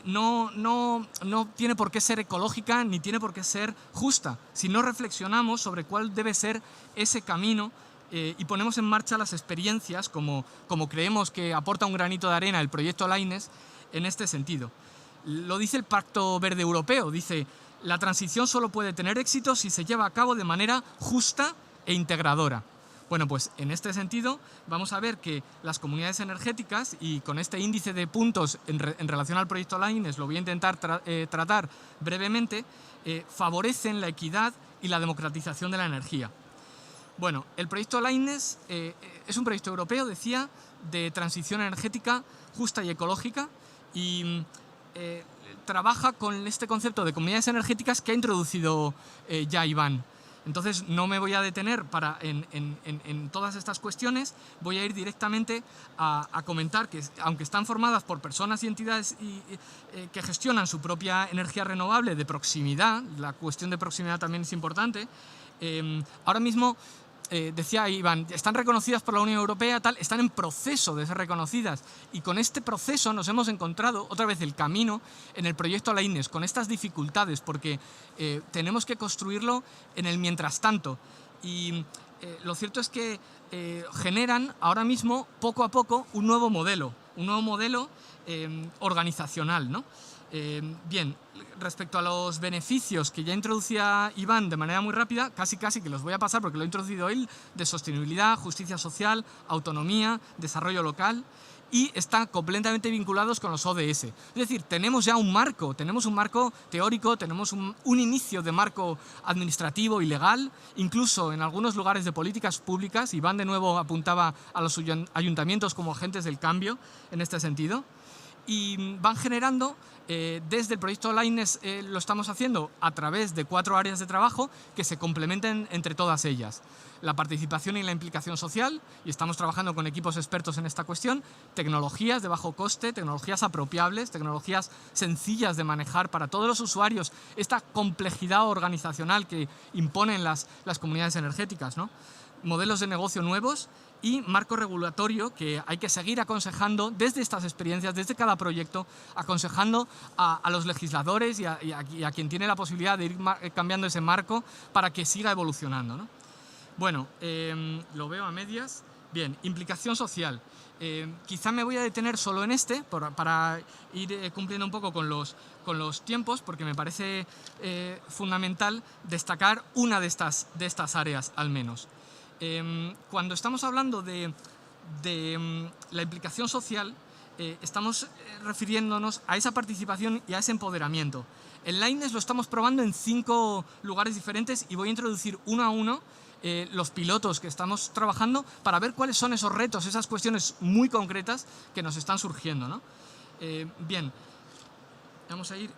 no tiene por qué ser ecológica ni tiene por qué ser justa, si no reflexionamos sobre cuál debe ser ese camino y ponemos en marcha las experiencias, como creemos que aporta un granito de arena el proyecto Laines en este sentido. Lo dice el Pacto Verde Europeo, dice: la transición solo puede tener éxito si se lleva a cabo de manera justa e integradora. Bueno, pues en este sentido vamos a ver que las comunidades energéticas, y con este índice de puntos en relación al proyecto Laines, lo voy a intentar tratar brevemente, favorecen la equidad y la democratización de la energía. Bueno, el proyecto Laines es un proyecto europeo, decía, de transición energética justa y ecológica, y trabaja con este concepto de comunidades energéticas que ha introducido ya Iván. Entonces no me voy a detener en todas estas cuestiones, voy a ir directamente a comentar que aunque están formadas por personas y entidades que gestionan su propia energía renovable de proximidad, la cuestión de proximidad también es importante, ahora mismo, decía Iván, están reconocidas por la Unión Europea, están en proceso de ser reconocidas, y con este proceso nos hemos encontrado otra vez el camino en el proyecto Laines, con estas dificultades, porque tenemos que construirlo en el mientras tanto, y lo cierto es que generan ahora mismo, poco a poco, un nuevo modelo organizacional, ¿no? Bien, respecto a los beneficios que ya introducía Iván de manera muy rápida, casi que los voy a pasar porque lo ha introducido él, de sostenibilidad, justicia social, autonomía, desarrollo local, y están completamente vinculados con los ODS. Es decir, tenemos ya un marco teórico, tenemos un inicio de marco administrativo y legal, incluso en algunos lugares de políticas públicas. Iván de nuevo apuntaba a los ayuntamientos como agentes del cambio en este sentido, y van generando, desde el proyecto Laines lo estamos haciendo a través de 4 áreas de trabajo que se complementen entre todas ellas. La participación y la implicación social, y estamos trabajando con equipos expertos en esta cuestión, tecnologías de bajo coste, tecnologías apropiables, tecnologías sencillas de manejar para todos los usuarios, esta complejidad organizacional que imponen las comunidades energéticas, ¿no? Modelos de negocio nuevos y marco regulatorio que hay que seguir aconsejando desde estas experiencias, desde cada proyecto, aconsejando a los legisladores y a quien tiene la posibilidad de ir cambiando ese marco para que siga evolucionando, ¿no? Bueno, lo veo a medias. Bien, implicación social. Quizá me voy a detener solo en este para ir cumpliendo un poco con los tiempos, porque me parece fundamental destacar una de estas áreas al menos. Cuando estamos hablando de la implicación social, estamos refiriéndonos a esa participación y a ese empoderamiento. En Laines lo estamos probando en 5 lugares diferentes y voy a introducir uno a uno los pilotos que estamos trabajando para ver cuáles son esos retos, esas cuestiones muy concretas que nos están surgiendo, ¿no? Bien, vamos a ir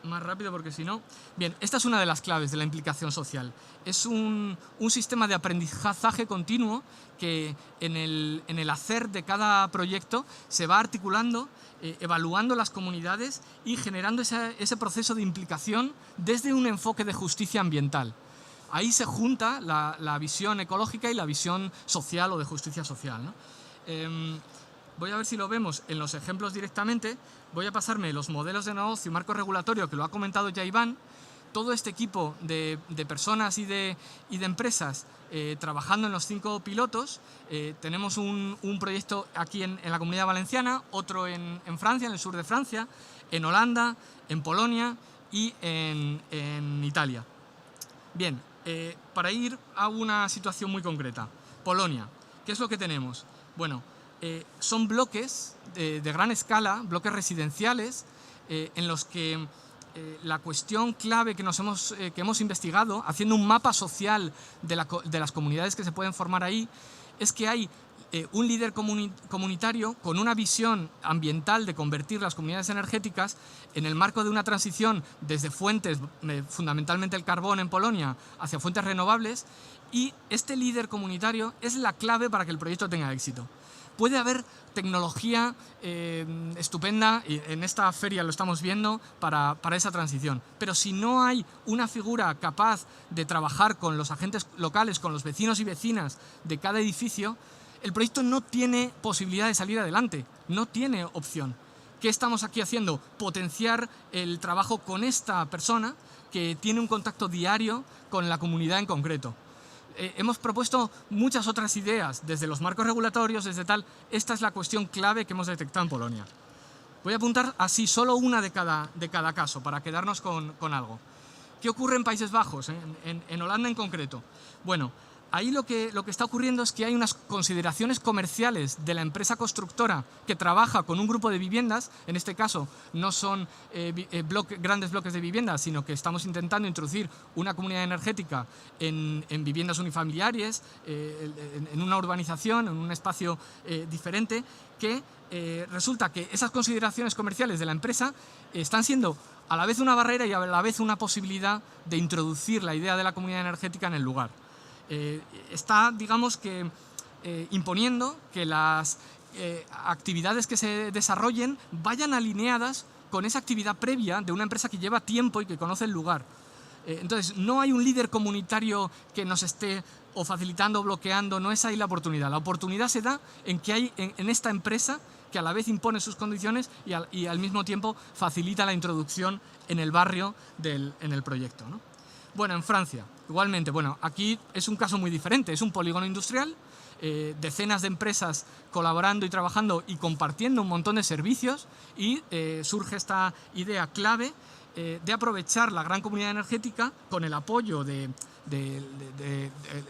más rápido porque si no... Bien, esta es una de las claves de la implicación social. Es un sistema de aprendizaje continuo que en el hacer de cada proyecto se va articulando, evaluando las comunidades y generando ese proceso de implicación desde un enfoque de justicia ambiental. Ahí se junta la visión ecológica y la visión social o de justicia social, ¿no? Voy a ver si lo vemos en los ejemplos directamente. Voy a pasarme los modelos de negocio y marco regulatorio que lo ha comentado ya Iván. Todo este equipo de personas y de empresas trabajando en los 5 pilotos. Tenemos un proyecto aquí en la Comunidad Valenciana, otro en Francia, en el sur de Francia, en Holanda, en Polonia y en Italia. Bien, para ir a una situación muy concreta. Polonia, ¿qué es lo que tenemos? Bueno, son bloques de gran escala, bloques residenciales, en los que la cuestión clave que hemos investigado, haciendo un mapa social de las comunidades que se pueden formar ahí, es que hay un líder comunitario con una visión ambiental de convertir las comunidades energéticas en el marco de una transición desde fuentes, fundamentalmente el carbón en Polonia, hacia fuentes renovables, y este líder comunitario es la clave para que el proyecto tenga éxito. Puede haber tecnología estupenda, y en esta feria lo estamos viendo, para esa transición. Pero si no hay una figura capaz de trabajar con los agentes locales, con los vecinos y vecinas de cada edificio, el proyecto no tiene posibilidad de salir adelante, no tiene opción. ¿Qué estamos aquí haciendo? Potenciar el trabajo con esta persona que tiene un contacto diario con la comunidad en concreto. Hemos propuesto muchas otras ideas, desde los marcos regulatorios, desde tal. Esta es la cuestión clave que hemos detectado en Polonia. Voy a apuntar así solo una de cada caso, para quedarnos con algo. ¿Qué ocurre en Países Bajos, en Holanda en concreto? Bueno, ahí lo que está ocurriendo es que hay unas consideraciones comerciales de la empresa constructora que trabaja con un grupo de viviendas. En este caso no son grandes bloques de viviendas, sino que estamos intentando introducir una comunidad energética en viviendas unifamiliares, en una urbanización, en un espacio diferente, que resulta que esas consideraciones comerciales de la empresa están siendo a la vez una barrera y a la vez una posibilidad de introducir la idea de la comunidad energética en el lugar. Está, digamos que, imponiendo que las actividades que se desarrollen vayan alineadas con esa actividad previa de una empresa que lleva tiempo y que conoce el lugar. Entonces, no hay un líder comunitario que nos esté o facilitando o bloqueando, no es ahí la oportunidad. La oportunidad se da en que hay en esta empresa que a la vez impone sus condiciones y al mismo tiempo facilita la introducción en el barrio en el proyecto, ¿no? Bueno, en Francia, igualmente, bueno, aquí es un caso muy diferente, es un polígono industrial, decenas de empresas colaborando y trabajando y compartiendo un montón de servicios, y surge esta idea clave de aprovechar la gran comunidad energética con el apoyo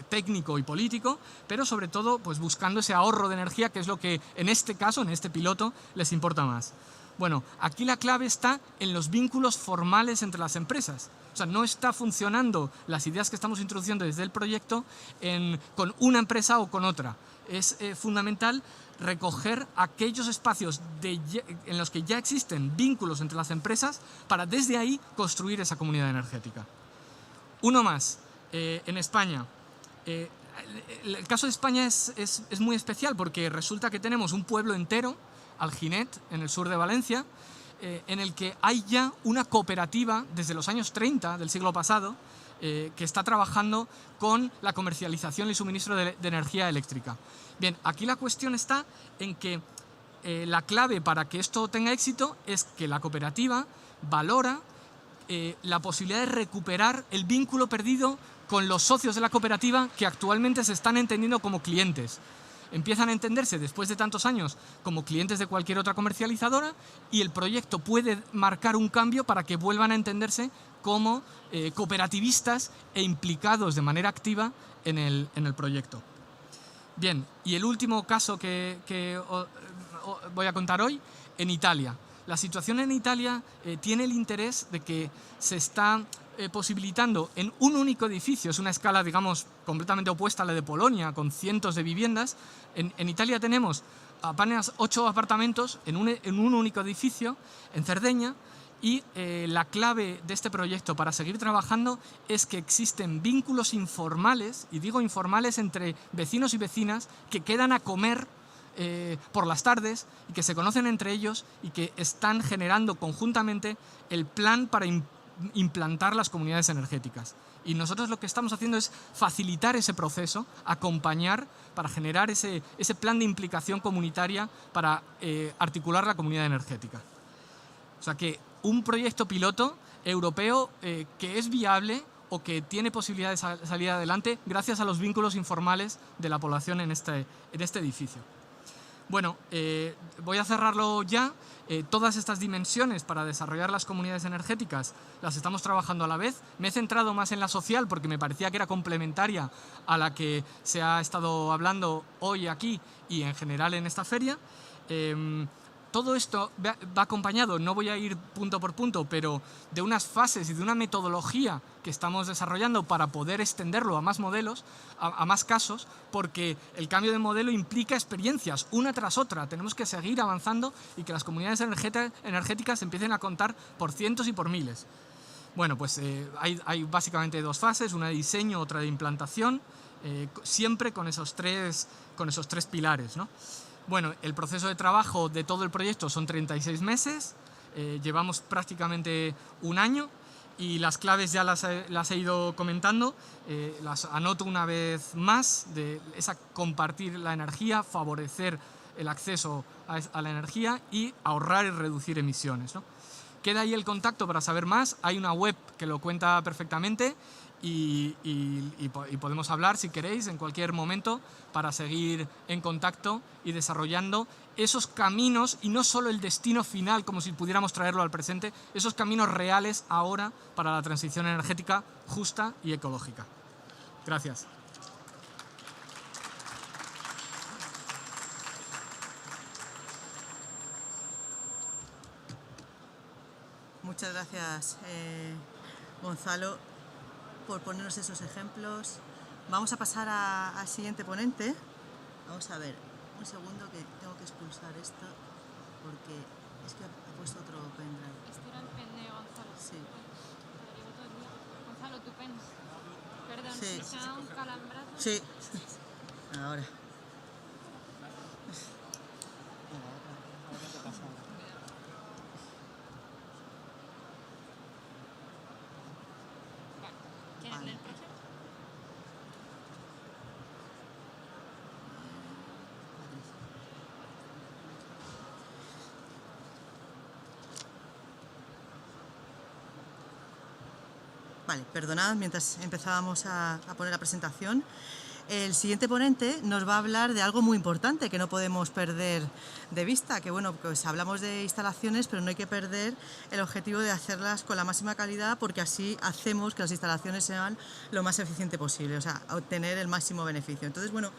técnico y político, pero sobre todo pues buscando ese ahorro de energía, que es lo que en este caso, en este piloto, les importa más. Bueno, aquí la clave está en los vínculos formales entre las empresas. O sea, no está funcionando las ideas que estamos introduciendo desde el proyecto con una empresa o con otra. Es fundamental recoger aquellos espacios en los que ya existen vínculos entre las empresas para desde ahí construir esa comunidad energética. Uno más, en España. El caso de España es muy especial porque resulta que tenemos un pueblo entero, Alginet, en el sur de Valencia, en el que hay ya una cooperativa desde los años 30 del siglo pasado que está trabajando con la comercialización y suministro de energía eléctrica. Bien, aquí la cuestión está en que la clave para que esto tenga éxito es que la cooperativa valora la posibilidad de recuperar el vínculo perdido con los socios de la cooperativa que actualmente se están entendiendo como clientes. Empiezan a entenderse después de tantos años como clientes de cualquier otra comercializadora, y el proyecto puede marcar un cambio para que vuelvan a entenderse como cooperativistas e implicados de manera activa en el proyecto. Bien, y el último caso que voy a contar hoy, en Italia. La situación en Italia tiene el interés de que se está posibilitando en un único edificio, es una escala, digamos, completamente opuesta a la de Polonia, con cientos de viviendas. En Italia tenemos apenas 8 apartamentos en un único edificio, en Cerdeña, Y la clave de este proyecto para seguir trabajando es que existen vínculos informales, y digo informales, entre vecinos y vecinas que quedan a comer por las tardes y que se conocen entre ellos y que están generando conjuntamente el plan para implantar las comunidades energéticas. Y nosotros lo que estamos haciendo es facilitar ese proceso, acompañar para generar ese plan de implicación comunitaria para articular la comunidad energética. O sea que un proyecto piloto europeo que es viable o que tiene posibilidad de salir adelante gracias a los vínculos informales de la población en este edificio. Bueno, voy a cerrarlo ya. Todas estas dimensiones para desarrollar las comunidades energéticas las estamos trabajando a la vez. Me he centrado más en la social porque me parecía que era complementaria a la que se ha estado hablando hoy aquí y en general en esta feria. Todo esto va acompañado, no voy a ir punto por punto, pero de unas fases y de una metodología que estamos desarrollando para poder extenderlo a más modelos, a más casos, porque el cambio de modelo implica experiencias, una tras otra. Tenemos que seguir avanzando y que las comunidades energéticas empiecen a contar por cientos y por miles. Bueno, pues hay básicamente dos fases, una de diseño, otra de implantación, siempre con esos tres pilares, ¿no? Bueno, el proceso de trabajo de todo el proyecto son 36 meses, llevamos prácticamente un año y las claves ya las he ido comentando, las anoto una vez más, es compartir la energía, favorecer el acceso a la energía y ahorrar y reducir emisiones, ¿no? Queda ahí el contacto para saber más, hay una web que lo cuenta perfectamente y podemos hablar si queréis en cualquier momento para seguir en contacto y desarrollando esos caminos y no solo el destino final como si pudiéramos traerlo al presente, esos caminos reales ahora para la transición energética justa y ecológica. Gracias. Muchas gracias, Gonzalo, por ponernos esos ejemplos. Vamos a pasar al siguiente ponente. Vamos a ver, un segundo que tengo que expulsar esto porque es que ha puesto otro pendrive. Este era el pen de Gonzalo. Sí. Gonzalo, tu pen. Perdón, Sí. ¿se ha un calambrazo? Sí. Ahora. ¿Quieres leer el proceso? Vale, perdonad, mientras empezábamos a poner la presentación. El siguiente ponente nos va a hablar de algo muy importante que no podemos perder de vista, que bueno, pues hablamos de instalaciones, pero no hay que perder el objetivo de hacerlas con la máxima calidad porque así hacemos que las instalaciones sean lo más eficiente posible, o sea, obtener el máximo beneficio. Entonces, bueno,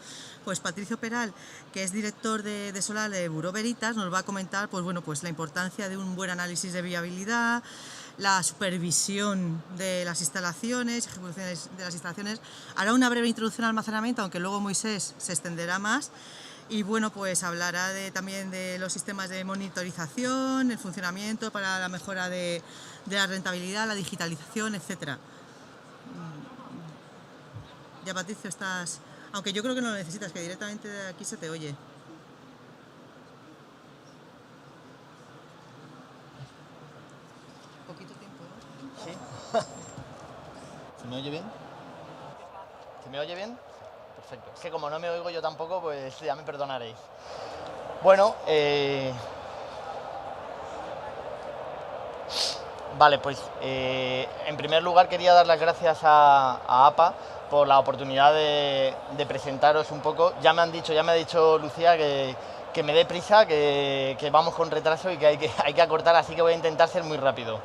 pues Patricio Peral, que es director de Solar de Bureau Veritas, nos va a comentar pues, bueno, pues la importancia de un buen análisis de viabilidad, la supervisión de las instalaciones, ejecuciones de las instalaciones. Hará una breve introducción al almacenamiento, aunque luego Moisés se extenderá más. Y bueno, pues hablará también de los sistemas de monitorización, el funcionamiento para la mejora de la rentabilidad, la digitalización, etc. Ya, Patricio, estás... Aunque yo creo que no lo necesitas, que directamente de aquí se te oye. Poquito tiempo, ¿no? Sí. ¿Se me oye bien? ¿Se me oye bien? Perfecto. Es que como no me oigo yo tampoco, pues ya me perdonaréis. Bueno, vale, pues en primer lugar quería dar las gracias a APA por la oportunidad de presentaros un poco. Ya me ha dicho Lucía que me dé prisa, que vamos con retraso y que hay que acortar, así que voy a intentar ser muy rápido.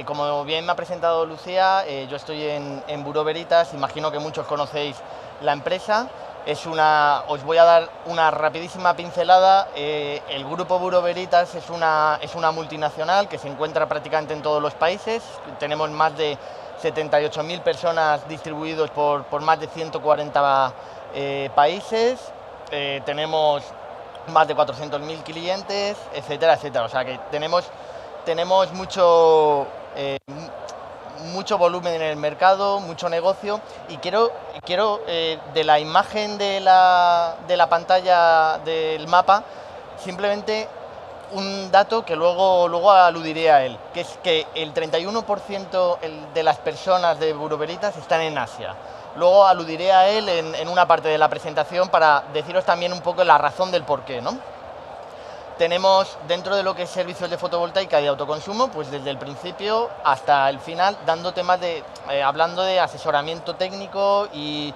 Como bien me ha presentado Lucía, yo estoy en Bureau Veritas, imagino que muchos conocéis la empresa. Os voy a dar una rapidísima pincelada. El grupo Bureau Veritas es una multinacional que se encuentra prácticamente en todos los países. Tenemos más de 78.000 personas distribuidos por más de 140 países. Tenemos más de 400.000 clientes, etcétera, etcétera. O sea que tenemos tenemos mucho volumen en el mercado, mucho negocio, y quiero de la imagen de la pantalla del mapa, simplemente un dato que luego aludiré a él, que es que el 31% de las personas de Bureau Veritas están en Asia. Luego aludiré a él en una parte de la presentación para deciros también un poco la razón del porqué, ¿no? Tenemos dentro de lo que es servicios de fotovoltaica y de autoconsumo, pues desde el principio hasta el final, dando temas hablando de asesoramiento técnico y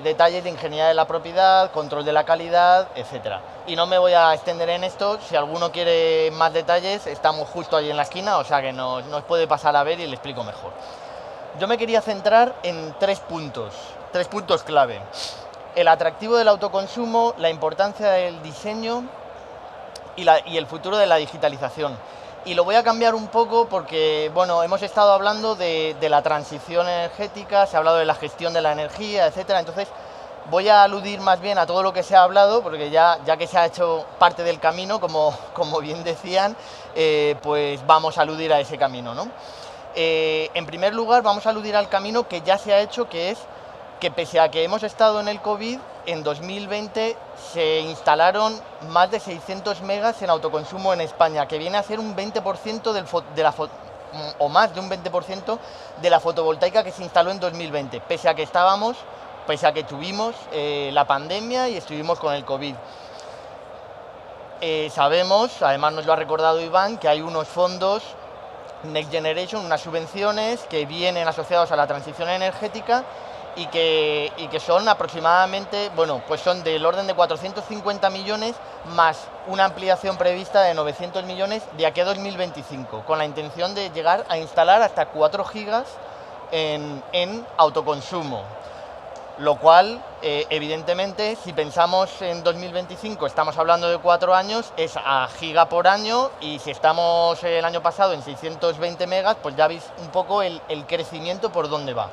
detalles de ingeniería de la propiedad, control de la calidad, etcétera. Y no me voy a extender en esto, si alguno quiere más detalles, estamos justo ahí en la esquina, o sea que nos puede pasar a ver y le explico mejor. Yo me quería centrar en tres puntos clave. El atractivo del autoconsumo, la importancia del diseño y el futuro de la digitalización. Y lo voy a cambiar un poco porque, bueno, hemos estado hablando de la transición energética, se ha hablado de la gestión de la energía, etcétera. Entonces, voy a aludir más bien a todo lo que se ha hablado, porque ya que se ha hecho parte del camino, como bien decían, pues vamos a aludir a ese camino, ¿no? En primer lugar, vamos a aludir al camino que ya se ha hecho, que es que pese a que hemos estado en el COVID, en 2020 se instalaron más de 600 megas en autoconsumo en España, que viene a ser un 20% o más de un 20% de la fotovoltaica que se instaló en 2020, pese a que tuvimos la pandemia y estuvimos con el COVID. Sabemos, además nos lo ha recordado Iván, que hay unos fondos Next Generation, unas subvenciones que vienen asociados a la transición energética y que son aproximadamente, bueno, pues son del orden de 450 millones más una ampliación prevista de 900 millones de aquí a 2025, con la intención de llegar a instalar hasta 4 gigas en autoconsumo. Lo cual, evidentemente, si pensamos en 2025, estamos hablando de 4 años, es a giga por año, y si estamos el año pasado en 620 megas, pues ya veis un poco el crecimiento por dónde va.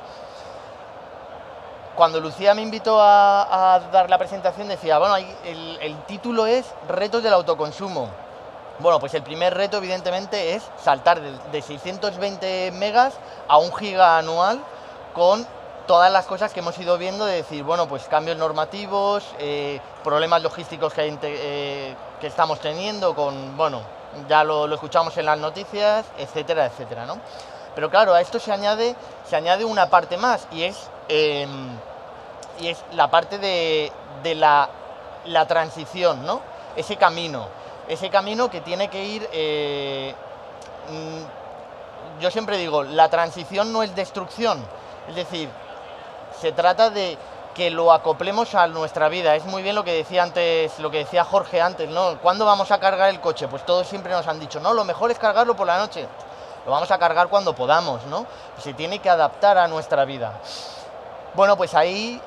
Cuando Lucía me invitó a dar la presentación decía, bueno, el título es Retos del autoconsumo. Bueno, pues el primer reto evidentemente es saltar de 620 megas a 1 giga anual con todas las cosas que hemos ido viendo, de decir, bueno, pues cambios normativos, problemas logísticos que estamos teniendo, bueno, ya lo escuchamos en las noticias, etcétera, etcétera, ¿no? Pero claro, a esto se añade una parte más, y es la parte de la transición, ¿no? Ese camino que tiene que ir, yo siempre digo, la transición no es destrucción, es decir, se trata de que lo acoplemos a nuestra vida. Es muy bien lo que decía Jorge antes, ¿no? ¿Cuándo vamos a cargar el coche? Pues todos siempre nos han dicho, no, lo mejor es cargarlo por la noche. Lo vamos a cargar cuando podamos, ¿no? Se tiene que adaptar a nuestra vida. Bueno, pues ahí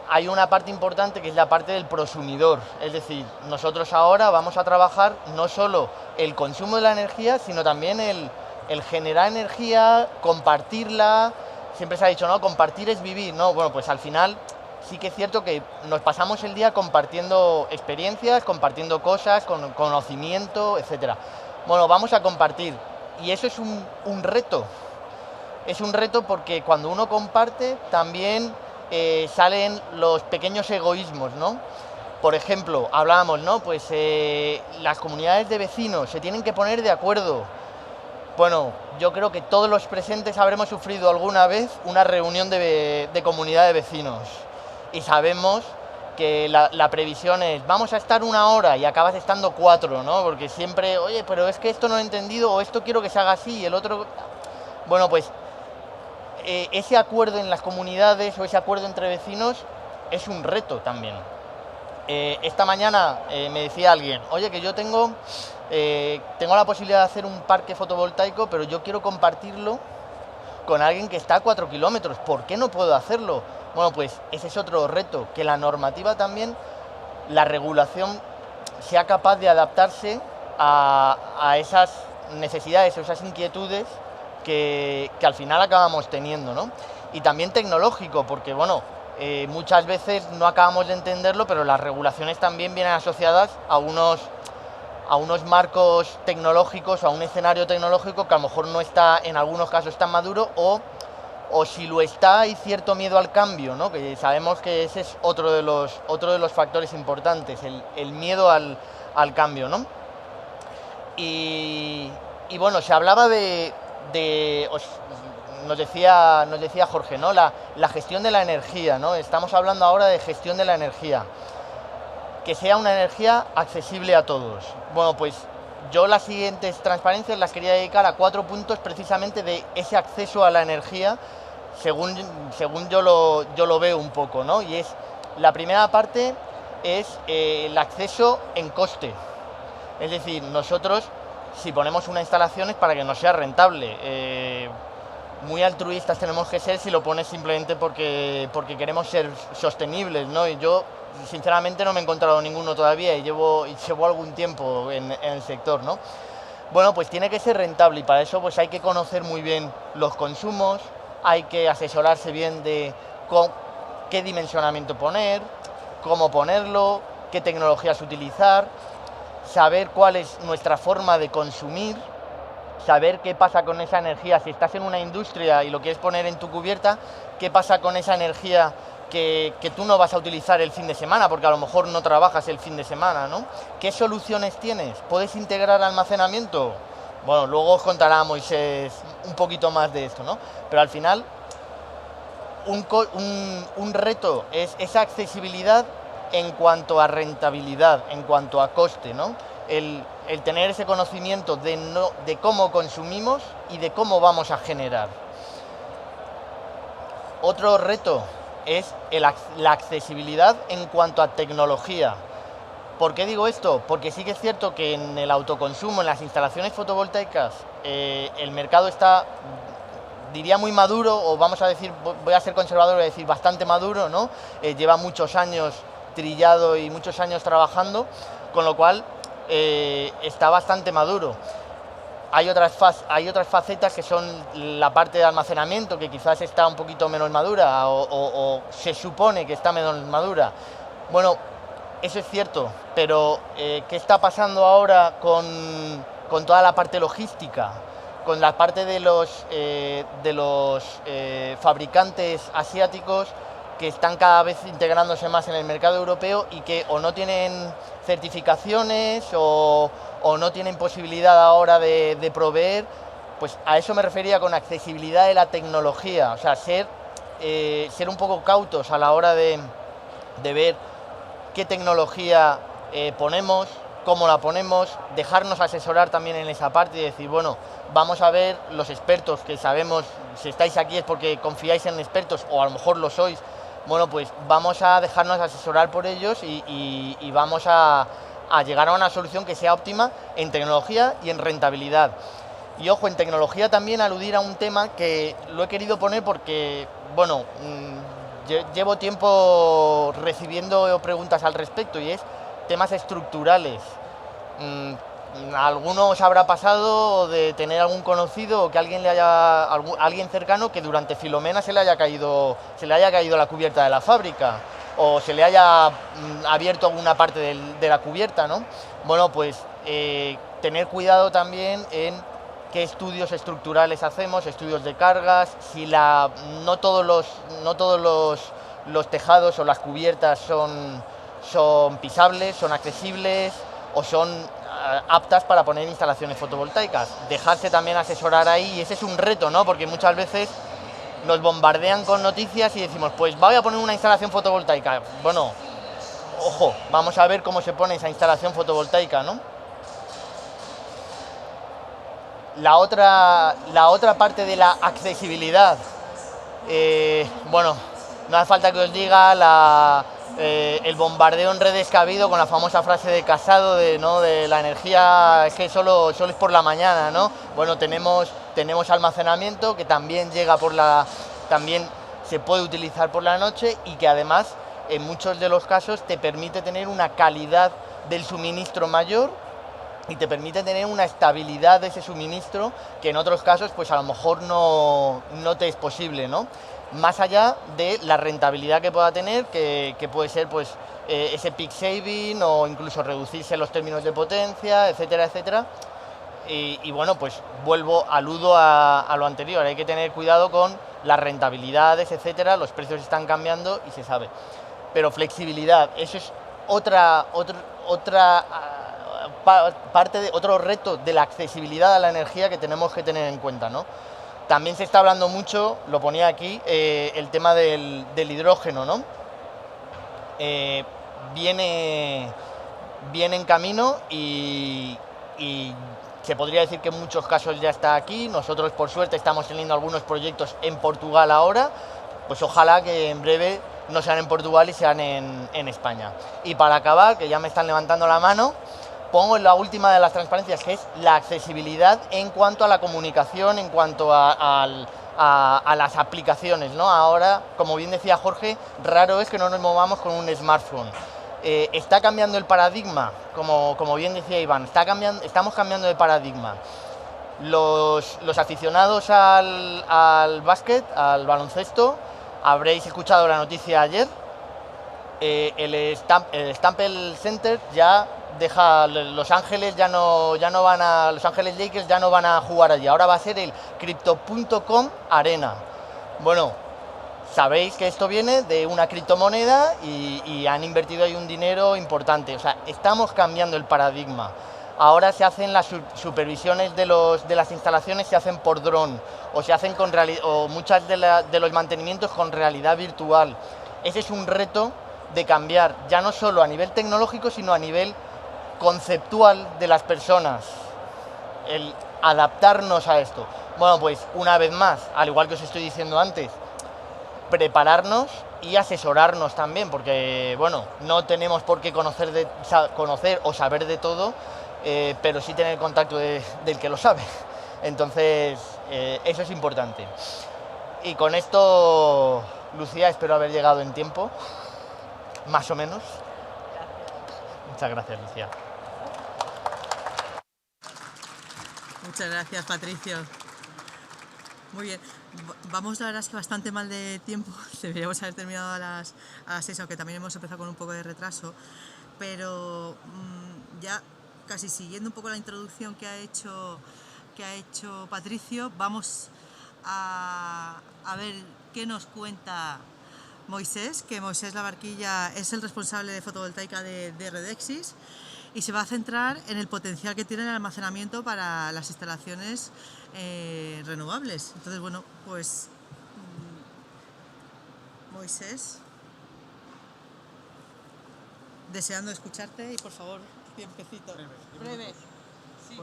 hay una parte importante que es la parte del prosumidor. Es decir, nosotros ahora vamos a trabajar no solo el consumo de la energía, sino también el generar energía, compartirla. Siempre se ha dicho, ¿no? Compartir es vivir, ¿no? Bueno, pues al final sí que es cierto que nos pasamos el día compartiendo experiencias, compartiendo cosas, conocimiento, etcétera. Bueno, vamos a compartir. Y eso es un reto. Es un reto porque cuando uno comparte también salen los pequeños egoísmos, ¿no? Por ejemplo, hablábamos, ¿no? Pues las comunidades de vecinos se tienen que poner de acuerdo. Bueno, yo creo que todos los presentes habremos sufrido alguna vez una reunión de comunidad de vecinos y sabemos que la previsión es vamos a estar 1 hora y acabas estando 4, ¿no? Porque siempre, oye, pero es que esto no lo he entendido o esto quiero que se haga así y el otro... Bueno, pues ese acuerdo en las comunidades o ese acuerdo entre vecinos es un reto también. Esta mañana me decía alguien, oye, que yo tengo la posibilidad de hacer un parque fotovoltaico, pero yo quiero compartirlo con alguien que está a 4 kilómetros. ¿Por qué no puedo hacerlo? Bueno, pues ese es otro reto, que la normativa también, la regulación, sea capaz de adaptarse a esas necesidades o esas inquietudes que al final acabamos teniendo, ¿no? Y también tecnológico, porque, bueno, muchas veces no acabamos de entenderlo, pero las regulaciones también vienen asociadas a a unos marcos tecnológicos, a un escenario tecnológico que a lo mejor no está en algunos casos tan maduro, o si lo está hay cierto miedo al cambio, ¿no? Que sabemos que ese es otro de los factores importantes, el miedo al cambio, ¿no? Y bueno, se hablaba nos decía Jorge, ¿no? La gestión de la energía, ¿no? Estamos hablando ahora de gestión de la energía, que sea una energía accesible a todos. Bueno, pues yo las siguientes transparencias las quería dedicar a 4 puntos precisamente de ese acceso a la energía, según yo lo veo un poco, ¿no? Y la primera parte es el acceso en coste. Es decir, nosotros, si ponemos una instalación es para que nos sea rentable. Muy altruistas tenemos que ser si lo pones simplemente porque queremos ser sostenibles, ¿no? Y yo, sinceramente, no me he encontrado ninguno todavía y llevo algún tiempo en el sector, ¿no? Bueno, pues tiene que ser rentable y para eso pues hay que conocer muy bien los consumos, hay que asesorarse bien de qué dimensionamiento poner, cómo ponerlo, qué tecnologías utilizar, saber cuál es nuestra forma de consumir, saber qué pasa con esa energía. Si estás en una industria y lo quieres poner en tu cubierta, qué pasa con esa energía que tú no vas a utilizar el fin de semana, porque a lo mejor no trabajas el fin de semana, ¿no? ¿Qué soluciones tienes? ¿Puedes integrar almacenamiento? Bueno, luego os contará Moisés un poquito más de esto, ¿no? Pero al final, un reto es esa accesibilidad en cuanto a rentabilidad, en cuanto a coste, ¿no? El tener ese conocimiento de cómo consumimos y de cómo vamos a generar. Otro reto es la accesibilidad en cuanto a tecnología. ¿Por qué digo esto? Porque sí que es cierto que en el autoconsumo, en las instalaciones fotovoltaicas, el mercado está, diría, muy maduro, o vamos a decir, voy a ser conservador, voy a decir bastante maduro, ¿no? Lleva muchos años trillado y muchos años trabajando, con lo cual está bastante maduro. Hay otras facetas que son la parte de almacenamiento, que quizás está un poquito menos madura o se supone que está menos madura. Bueno, eso es cierto, pero ¿qué está pasando ahora con toda la parte logística? Con la parte de los fabricantes asiáticos que están cada vez integrándose más en el mercado europeo y que o no tienen certificaciones o no tienen posibilidad ahora de proveer. Pues a eso me refería con accesibilidad de la tecnología, o sea, ser un poco cautos a la hora de ver qué tecnología ponemos, cómo la ponemos, dejarnos asesorar también en esa parte y decir, bueno, vamos a ver los expertos que sabemos, si estáis aquí es porque confiáis en expertos o a lo mejor lo sois, bueno, pues vamos a dejarnos asesorar por ellos y vamos a llegar a una solución que sea óptima en tecnología y en rentabilidad. Y ojo, en tecnología también aludir a un tema que lo he querido poner porque, bueno, llevo tiempo recibiendo preguntas al respecto y es temas estructurales. A alguno os habrá pasado de tener algún conocido o que alguien cercano que durante Filomena se le haya caído la cubierta de la fábrica o se le haya abierto alguna parte de la cubierta, ¿no? Bueno, pues tener cuidado también en qué estudios estructurales hacemos, estudios de cargas, si no todos los tejados o las cubiertas son pisables, son accesibles o son aptas para poner instalaciones fotovoltaicas. Dejarse también asesorar ahí, y ese es un reto, ¿no? Porque muchas veces nos bombardean con noticias y decimos, pues voy a poner una instalación fotovoltaica. Bueno, ojo, vamos a ver cómo se pone esa instalación fotovoltaica, ¿no? La otra parte de la accesibilidad, bueno, no hace falta que os diga el bombardeo en redes que ha habido con la famosa frase de Casado de la energía es que solo es por la mañana, ¿no? Bueno, tenemos almacenamiento que también también se puede utilizar por la noche y que además en muchos de los casos te permite tener una calidad del suministro mayor y te permite tener una estabilidad de ese suministro que en otros casos pues a lo mejor no te es posible, ¿no? Más allá de la rentabilidad que pueda tener, que puede ser pues ese peak saving o incluso reducirse los términos de potencia, etcétera, etcétera. Y bueno, pues aludo a lo anterior, hay que tener cuidado con las rentabilidades, etcétera, los precios están cambiando y se sabe. Pero flexibilidad, eso es otro reto de la accesibilidad a la energía que tenemos que tener en cuenta, ¿no? También se está hablando mucho, lo ponía aquí, el tema del hidrógeno, ¿no? Viene en camino y se podría decir que en muchos casos ya está aquí. Nosotros, por suerte, estamos teniendo algunos proyectos en Portugal ahora, pues ojalá que en breve no sean en Portugal y sean en España. Y para acabar, que ya me están levantando la mano, pongo en la última de las transparencias, que es la accesibilidad en cuanto a la comunicación, en cuanto a las aplicaciones, ¿no? Ahora, como bien decía Jorge, raro es que no nos movamos con un smartphone. Está cambiando el paradigma, como bien decía Iván, estamos cambiando de paradigma. Los aficionados al básquet, al baloncesto, habréis escuchado la noticia ayer, el Staples Center ya deja, Los Ángeles Los Ángeles Lakers ya no van a jugar allí, ahora va a ser el Crypto.com Arena. Bueno, sabéis que esto viene de una criptomoneda y han invertido ahí un dinero importante. O sea, estamos cambiando el paradigma. Ahora se hacen las supervisiones de las instalaciones, se hacen por dron o se hacen o muchas de los mantenimientos con realidad virtual. Ese es un reto de cambiar, ya no solo a nivel tecnológico, sino a nivel conceptual de las personas, el adaptarnos a esto. Bueno, pues una vez más, al igual que os estoy diciendo antes, prepararnos y asesorarnos también, porque bueno, no tenemos por qué conocer o saber de todo, pero sí tener contacto del que lo sabe. Entonces, eso es importante. Y con esto, Lucía, espero haber llegado en tiempo, más o menos. Muchas gracias, Lucía. Muchas gracias, Patricio. Muy bien. Vamos, la verdad es que bastante mal de tiempo. Deberíamos haber terminado a las 6, aunque también hemos empezado con un poco de retraso. Pero ya casi siguiendo un poco la introducción que ha hecho Patricio, vamos a ver qué nos cuenta Moisés, que Moisés Labarquilla es el responsable de fotovoltaica de Redexis y se va a centrar en el potencial que tiene el almacenamiento para las instalaciones renovables. Entonces, bueno, pues Moisés, deseando escucharte y por favor, tiempecito. Breve. Sí.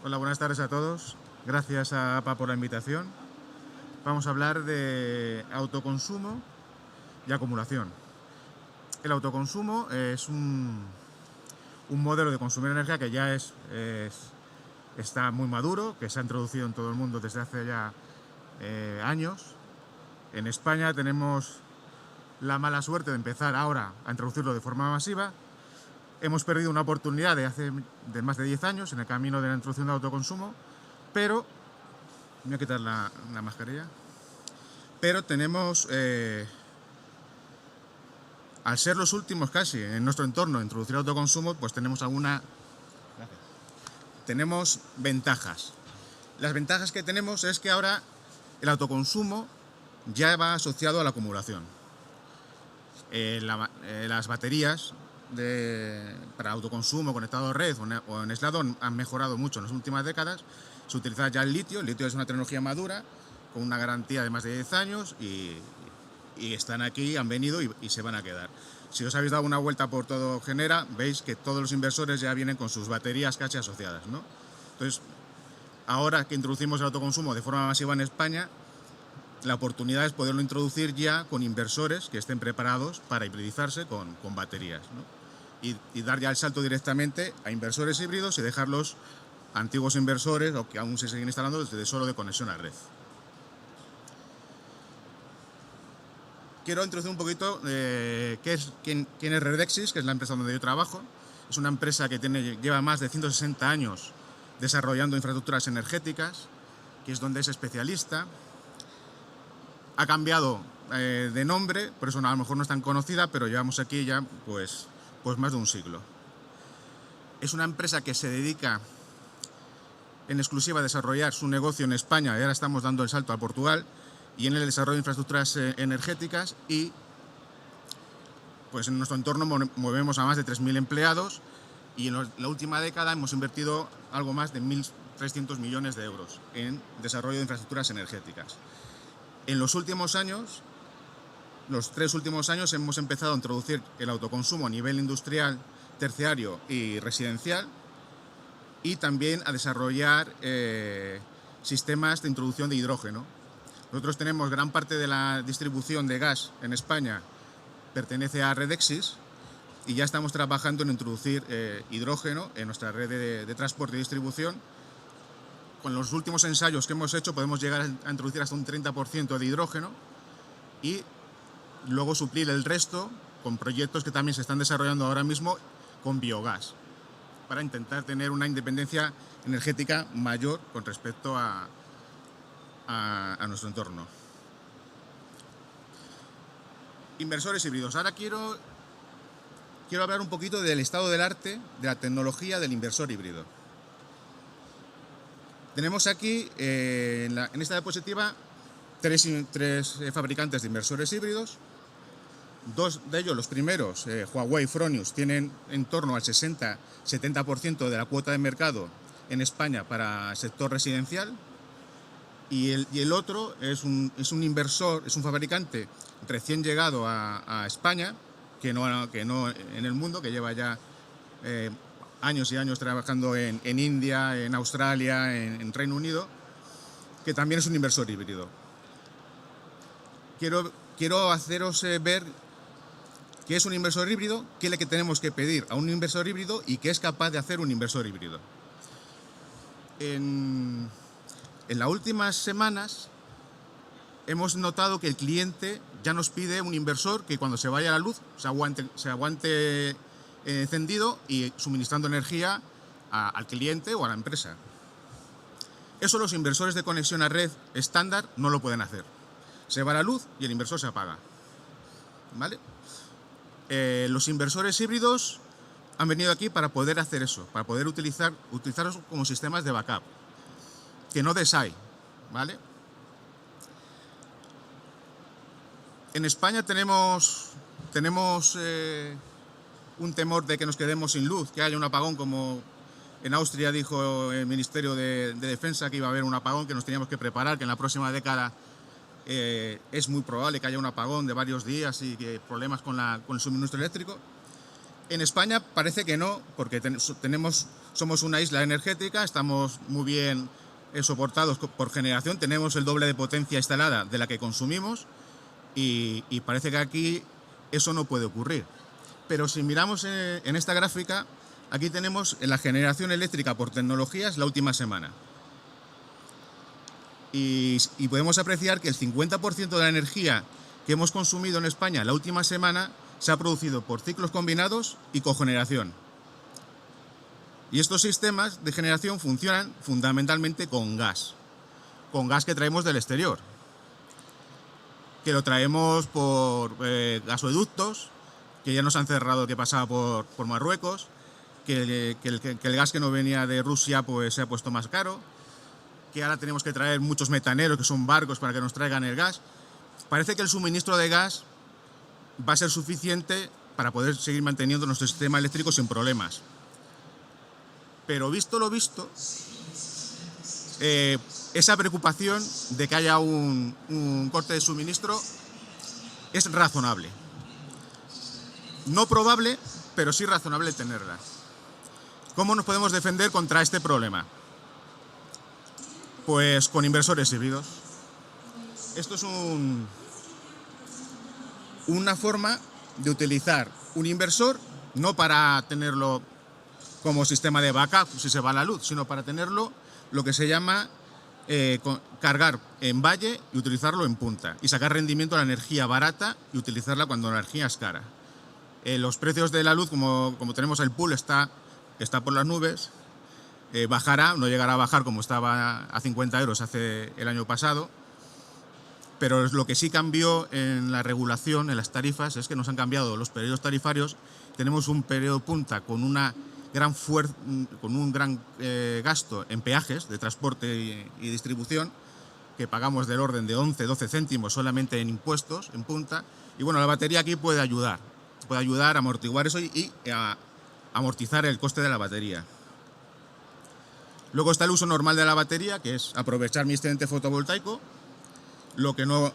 Hola, buenas tardes a todos. Gracias a APA por la invitación. Vamos a hablar de autoconsumo y acumulación. El autoconsumo es un modelo de consumir energía que ya está muy maduro, que se ha introducido en todo el mundo desde hace ya años. En España tenemos la mala suerte de empezar ahora a introducirlo de forma masiva. Hemos perdido una oportunidad de más de 10 años en el camino de la introducción del autoconsumo, pero me voy a quitar la mascarilla. Pero tenemos, al ser los últimos casi en nuestro entorno en introducir el autoconsumo, pues tenemos ventajas. Las ventajas que tenemos es que ahora el autoconsumo ya va asociado a la acumulación. Las baterías para autoconsumo conectado a red o en aislado han mejorado mucho en las últimas décadas. Se utiliza ya el litio es una tecnología madura con una garantía de más de 10 años y están aquí, han venido y se van a quedar. Si os habéis dado una vuelta por todo Genera, veis que todos los inversores ya vienen con sus baterías casi asociadas, ¿no? Entonces, ahora que introducimos el autoconsumo de forma masiva en España, la oportunidad es poderlo introducir ya con inversores que estén preparados para hibridizarse con baterías, ¿no? Y dar ya el salto directamente a inversores híbridos y dejar los antiguos inversores o que aún se siguen instalando desde solo de conexión a red. Quiero introducir un poquito quién es Redexis, que es la empresa donde yo trabajo. Es una empresa que lleva más de 160 años desarrollando infraestructuras energéticas, que es donde es especialista. Ha cambiado de nombre, por eso a lo mejor no es tan conocida, pero llevamos aquí ya pues más de un siglo. Es una empresa que se dedica en exclusiva a desarrollar su negocio en España, y ahora estamos dando el salto a Portugal, y en el desarrollo de infraestructuras energéticas, y pues en nuestro entorno movemos a más de 3.000 empleados, y en la última década hemos invertido algo más de 1.300 millones de euros en desarrollo de infraestructuras energéticas. En los últimos años, los 3 últimos años, hemos empezado a introducir el autoconsumo a nivel industrial, terciario y residencial, y también a desarrollar sistemas de introducción de hidrógeno. Nosotros tenemos gran parte de la distribución de gas en España, pertenece a Redexis, y ya estamos trabajando en introducir hidrógeno en nuestra red de transporte y distribución. Con los últimos ensayos que hemos hecho podemos llegar a introducir hasta un 30% de hidrógeno y luego suplir el resto con proyectos que también se están desarrollando ahora mismo con biogás, para intentar tener una independencia energética mayor con respecto a nuestro entorno. Inversores híbridos. Ahora quiero hablar un poquito del estado del arte de la tecnología del inversor híbrido. Tenemos aquí en esta diapositiva tres fabricantes de inversores híbridos. 2 de ellos, los primeros, Huawei y Fronius, tienen en torno al 60-70% de la cuota de mercado en España para el sector residencial, y el otro es un inversor, es un fabricante recién llegado a España, que no en el mundo, que lleva ya años y años trabajando en India, en Australia, en Reino Unido, que también es un inversor híbrido. Quiero haceros ver qué es un inversor híbrido, qué es lo que tenemos que pedir a un inversor híbrido y qué es capaz de hacer un inversor híbrido. En las últimas semanas hemos notado que el cliente ya nos pide un inversor que cuando se vaya la luz se aguante encendido y suministrando energía al cliente o a la empresa. Eso los inversores de conexión a red estándar no lo pueden hacer. Se va la luz y el inversor se apaga, ¿vale? Los inversores híbridos han venido aquí para poder hacer eso, para poder utilizarlos como sistemas de backup, que no deshay, ¿vale? En España tenemos un temor de que nos quedemos sin luz, que haya un apagón, como en Austria dijo el Ministerio de Defensa que iba a haber un apagón, que nos teníamos que preparar, que en la próxima década es muy probable que haya un apagón de varios días y que problemas con el suministro eléctrico. En España parece que no, porque somos una isla energética, estamos muy bien soportados por generación, tenemos el doble de potencia instalada de la que consumimos, y parece que aquí eso no puede ocurrir. Pero si miramos en esta gráfica, aquí tenemos la generación eléctrica por tecnologías la última semana. Y podemos apreciar que el 50% de la energía que hemos consumido en España la última semana se ha producido por ciclos combinados y cogeneración. Y estos sistemas de generación funcionan fundamentalmente con gas que traemos del exterior, que lo traemos por gasoductos, que ya nos han cerrado, que pasaba por Marruecos, que el gas que no venía de Rusia pues se ha puesto más caro, que ahora tenemos que traer muchos metaneros, que son barcos, para que nos traigan el gas. Parece que el suministro de gas va a ser suficiente para poder seguir manteniendo nuestro sistema eléctrico sin problemas. Pero visto lo visto, esa preocupación de que haya un corte de suministro es razonable. No probable, pero sí razonable tenerla. ¿Cómo nos podemos defender contra este problema? Pues con inversores híbridos. Esto es una forma de utilizar un inversor, no para tenerlo como sistema de backup si se va la luz, sino para tenerlo lo que se llama cargar en valle y utilizarlo en punta, y sacar rendimiento a la energía barata y utilizarla cuando la energía es cara. Los precios de la luz, como tenemos el pool, está por las nubes, bajará, no llegará a bajar como estaba a 50 euros hace el año pasado, pero lo que sí cambió en la regulación, en las tarifas, es que nos han cambiado los periodos tarifarios. Tenemos un periodo punta con un gran gasto en peajes de transporte y distribución, que pagamos del orden de 11-12 céntimos solamente en impuestos en punta. Y bueno, la batería aquí puede ayudar a amortiguar eso y a amortizar el coste de la batería. Luego está el uso normal de la batería, que es aprovechar mi excedente fotovoltaico. Lo que no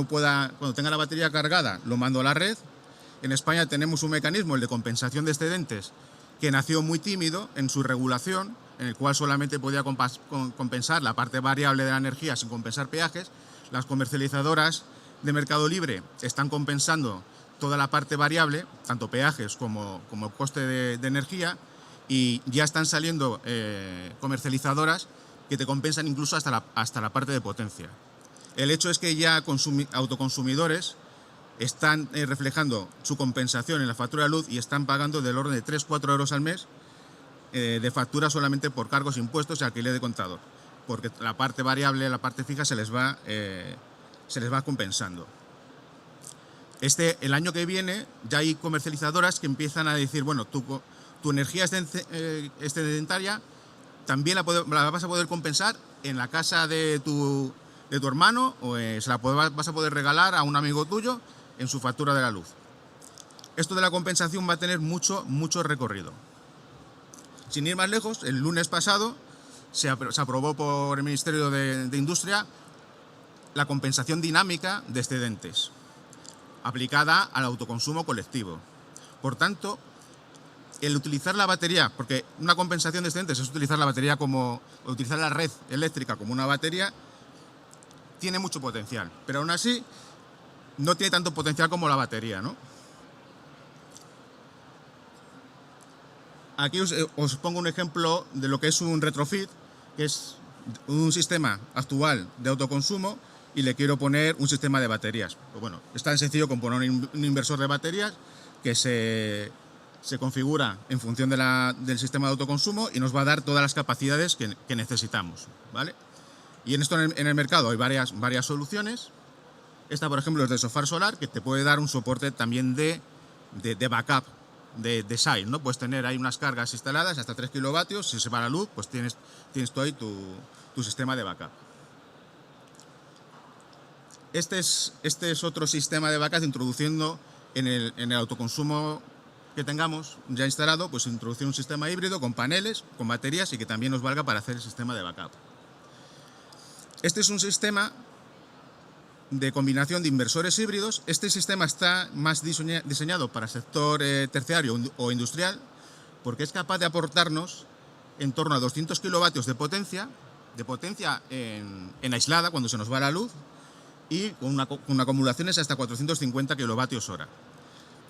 pueda, cuando tenga la batería cargada, lo mando a la red. En España tenemos un mecanismo, el de compensación de excedentes, que nació muy tímido en su regulación, en el cual solamente podía compensar la parte variable de la energía sin compensar peajes. Las comercializadoras de Mercado Libre están compensando toda la parte variable, tanto peajes como coste de energía, y ya están saliendo comercializadoras que te compensan incluso hasta la parte de potencia. El hecho es que ya autoconsumidores están reflejando su compensación en la factura de luz y están pagando del orden de 3-4 euros al mes de factura solamente por cargos, impuestos y alquiler de contador, porque la parte variable, la parte fija se les va compensando. El año que viene ya hay comercializadoras que empiezan a decir, bueno, tu energía excedentaria también la vas a poder compensar en la casa de tu hermano, o vas a poder regalar a un amigo tuyo en su factura de la luz. Esto de la compensación va a tener mucho recorrido. Sin ir más lejos, el lunes pasado se aprobó por el Ministerio de Industria la compensación dinámica de excedentes, aplicada al autoconsumo colectivo. Por tanto, el utilizar la batería, porque una compensación de excedentes es utilizar la batería utilizar la red eléctrica como una batería, tiene mucho potencial, pero aún así no tiene tanto potencial como la batería, ¿no? Aquí os pongo un ejemplo de lo que es un retrofit, que es un sistema actual de autoconsumo, y le quiero poner un sistema de baterías. Pues bueno, es tan sencillo como poner un inversor de baterías que se configura en función del sistema de autoconsumo y nos va a dar todas las capacidades que necesitamos, ¿vale? Y en esto en el mercado hay varias soluciones. Esta, por ejemplo, es de Sofar Solar, que te puede dar un soporte también de backup, de site, ¿no? Puedes tener ahí unas cargas instaladas hasta 3 kilovatios, si se va la luz, pues tienes tú ahí tu sistema de backup. Este es otro sistema de backup, introduciendo en el autoconsumo que tengamos ya instalado, pues introducir un sistema híbrido con paneles, con baterías, y que también nos valga para hacer el sistema de backup. Este es un sistema de combinación de inversores híbridos. Este sistema está más diseñado para el sector terciario o industrial, porque es capaz de aportarnos en torno a 200 kilovatios de potencia en aislada cuando se nos va la luz, y con acumulaciones hasta 450 kilovatios hora,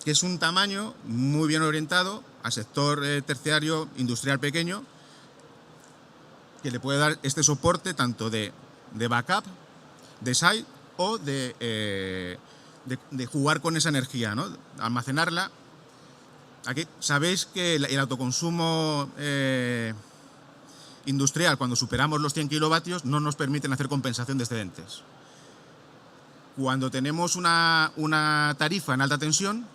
que es un tamaño muy bien orientado al sector terciario industrial pequeño, que le puede dar este soporte tanto de backup, de site, o de jugar con esa energía, ¿no? Almacenarla. Aquí sabéis que el autoconsumo industrial, cuando superamos los 100 kilovatios, no nos permiten hacer compensación de excedentes. Cuando tenemos una tarifa en alta tensión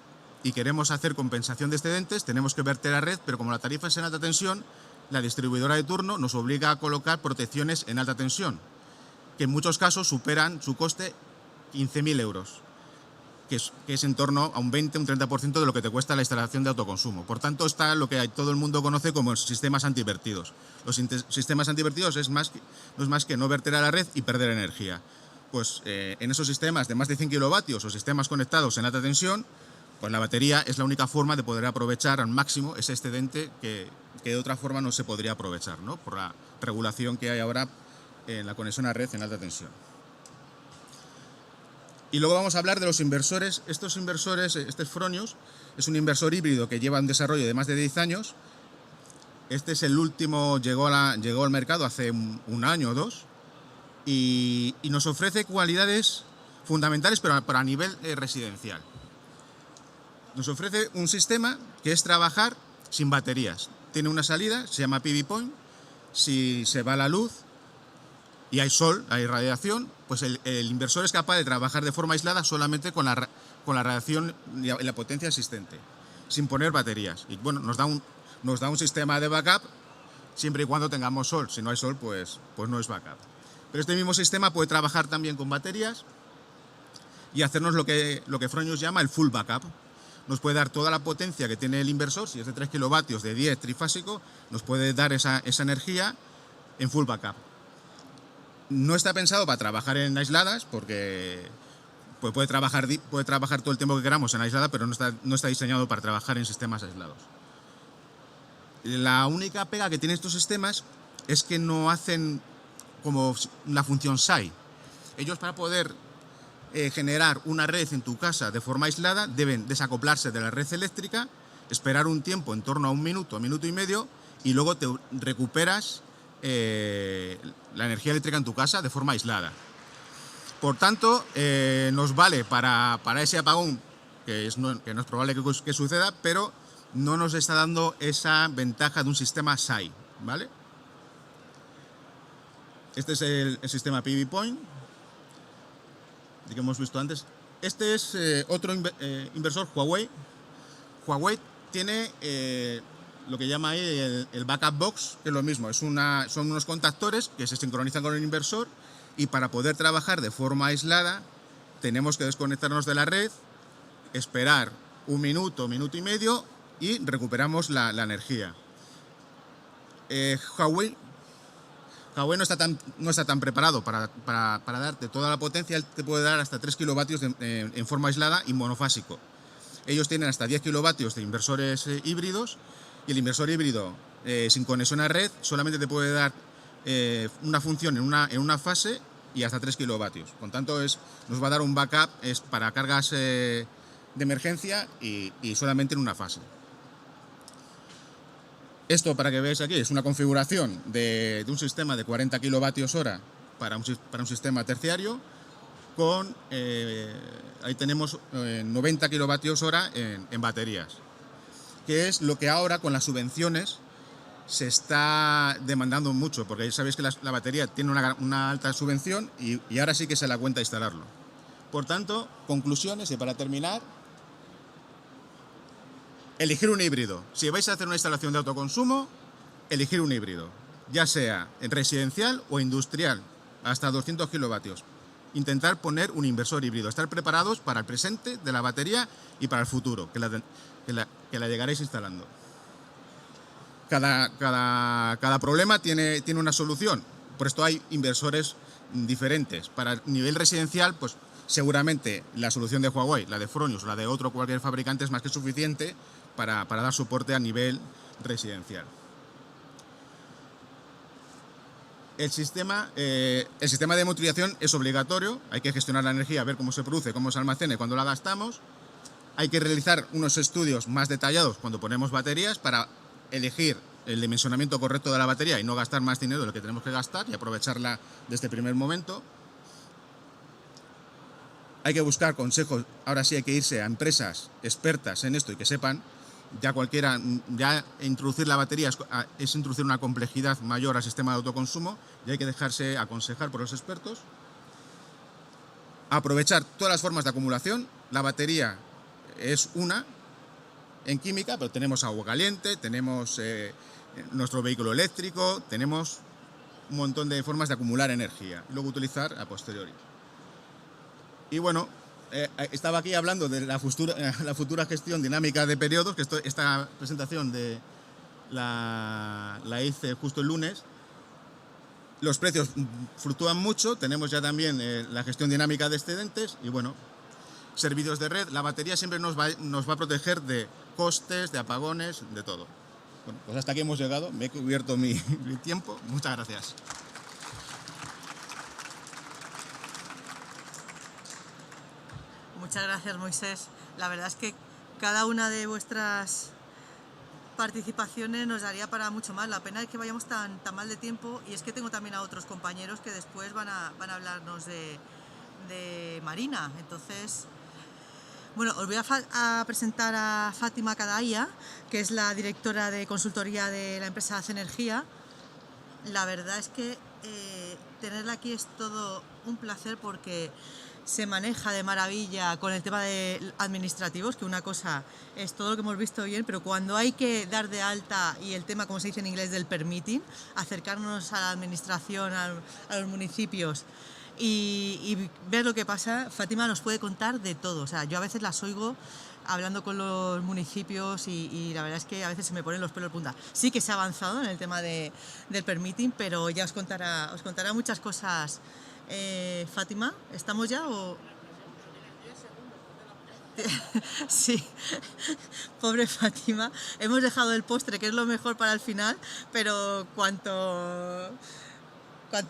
y queremos hacer compensación de excedentes, tenemos que verter a red, pero como la tarifa es en alta tensión, la distribuidora de turno nos obliga a colocar protecciones en alta tensión, que en muchos casos superan su coste 15.000 euros, que es en torno a un 20 o un 30% de lo que te cuesta la instalación de autoconsumo. Por tanto, está lo que todo el mundo conoce como los sistemas antivertidos. Los sistemas antivertidos no es más que no verter a la red y perder energía. Pues en esos sistemas de más de 100 kilovatios o sistemas conectados en alta tensión, pues la batería es la única forma de poder aprovechar al máximo ese excedente que de otra forma no se podría aprovechar, ¿no? Por la regulación que hay ahora en la conexión a red en alta tensión. Y luego vamos a hablar de los inversores. Estos inversores, este Fronius, es un inversor híbrido que lleva un desarrollo de más de 10 años. Este es el último, llegó al mercado hace un año o dos, y nos ofrece cualidades fundamentales, pero a nivel residencial. Nos ofrece un sistema que es trabajar sin baterías. Tiene una salida, se llama PV Point. Si se va la luz y hay sol, hay radiación, pues el inversor es capaz de trabajar de forma aislada solamente con la radiación y la potencia existente, sin poner baterías. Y bueno, nos da un sistema de backup siempre y cuando tengamos sol. Si no hay sol, pues no es backup. Pero este mismo sistema puede trabajar también con baterías y hacernos lo que Fronius llama el full backup. Nos puede dar toda la potencia que tiene el inversor, si es de 3 kilovatios de 10 trifásico, nos puede dar esa energía en full backup. No está pensado para trabajar en aisladas, porque pues puede trabajar todo el tiempo que queramos en aislada, pero no está diseñado para trabajar en sistemas aislados. La única pega que tienen estos sistemas es que no hacen como la función SAI. Ellos, para poder generar una red en tu casa de forma aislada, deben desacoplarse de la red eléctrica, esperar un tiempo en torno a un minuto y medio, y luego te recuperas la energía eléctrica en tu casa de forma aislada. Por tanto, nos vale para ese apagón, que no es probable que suceda, pero no nos está dando esa ventaja de un sistema SAI, ¿vale? Este es el sistema PV Point que hemos visto antes. Este es otro inversor, Huawei. Huawei tiene lo que llama ahí el backup box, que es lo mismo, son unos contactores que se sincronizan con el inversor, y para poder trabajar de forma aislada tenemos que desconectarnos de la red, esperar un minuto y medio y recuperamos la energía. Huawei no está tan preparado para darte toda la potencia. Él te puede dar hasta 3 kilovatios en forma aislada y monofásico. Ellos tienen hasta 10 kilovatios de inversores híbridos, y el inversor híbrido sin conexión a red solamente te puede dar una función en una fase y hasta 3 kilovatios. Por tanto, nos va a dar un backup para cargas de emergencia y solamente en una fase. Esto, para que veáis aquí, es una configuración de un sistema de 40 kilovatios hora para un sistema terciario, con ahí tenemos 90 kilovatios hora en baterías, que es lo que ahora con las subvenciones se está demandando mucho, porque ya sabéis que la batería tiene una alta subvención y ahora sí que se la cuenta instalarlo. Por tanto, conclusiones, y para terminar, elegir un híbrido. Si vais a hacer una instalación de autoconsumo, elegir un híbrido, ya sea en residencial o industrial, hasta 200 kilovatios. Intentar poner un inversor híbrido, estar preparados para el presente de la batería y para el futuro, que la llegaréis instalando. Cada problema tiene una solución, por esto hay inversores diferentes. Para el nivel residencial, pues seguramente la solución de Huawei, la de Fronius o la de cualquier fabricante es más que suficiente para dar soporte a nivel residencial. El sistema de motorización es obligatorio, hay que gestionar la energía, ver cómo se produce, cómo se almacena y cuándo la gastamos. Hay que realizar unos estudios más detallados cuando ponemos baterías para elegir el dimensionamiento correcto de la batería y no gastar más dinero de lo que tenemos que gastar y aprovecharla desde el primer momento. Hay que buscar consejos, ahora sí hay que irse a empresas expertas en esto y que sepan. Ya introducir la batería es introducir una complejidad mayor al sistema de autoconsumo, y hay que dejarse aconsejar por los expertos. Aprovechar todas las formas de acumulación. La batería es una en química, pero tenemos agua caliente, tenemos nuestro vehículo eléctrico, tenemos un montón de formas de acumular energía y luego utilizar a posteriori. Y bueno, estaba aquí hablando de la futura gestión dinámica de periodos, que esta presentación la hice justo el lunes. Los precios fluctúan mucho, tenemos ya también la gestión dinámica de excedentes y bueno, servicios de red. La batería siempre nos va a proteger de costes, de apagones, de todo. Bueno, pues hasta aquí hemos llegado, me he cubierto mi tiempo. Muchas gracias. Muchas gracias, Moisés. La verdad es que cada una de vuestras participaciones nos daría para mucho más. La pena es que vayamos tan mal de tiempo, y es que tengo también a otros compañeros que después van a hablarnos de Marina. Entonces, Bueno, os voy a presentar a Fátima Cadaía, que es la directora de consultoría de la empresa Hace Energía. La verdad es que tenerla aquí es todo un placer porque se maneja de maravilla con el tema de administrativos, que una cosa es todo lo que hemos visto bien, pero cuando hay que dar de alta y el tema, como se dice en inglés, del permitting, acercarnos a la administración, a los municipios y ver lo que pasa, Fátima nos puede contar de todo. O sea, yo a veces las oigo hablando con los municipios y la verdad es que a veces se me ponen los pelos de punta. Sí que se ha avanzado en el tema del permitting, pero ya os contará muchas cosas. Fátima, ¿estamos ya o...? Sí, pobre Fátima. Hemos dejado el postre, que es lo mejor para el final, pero cuanto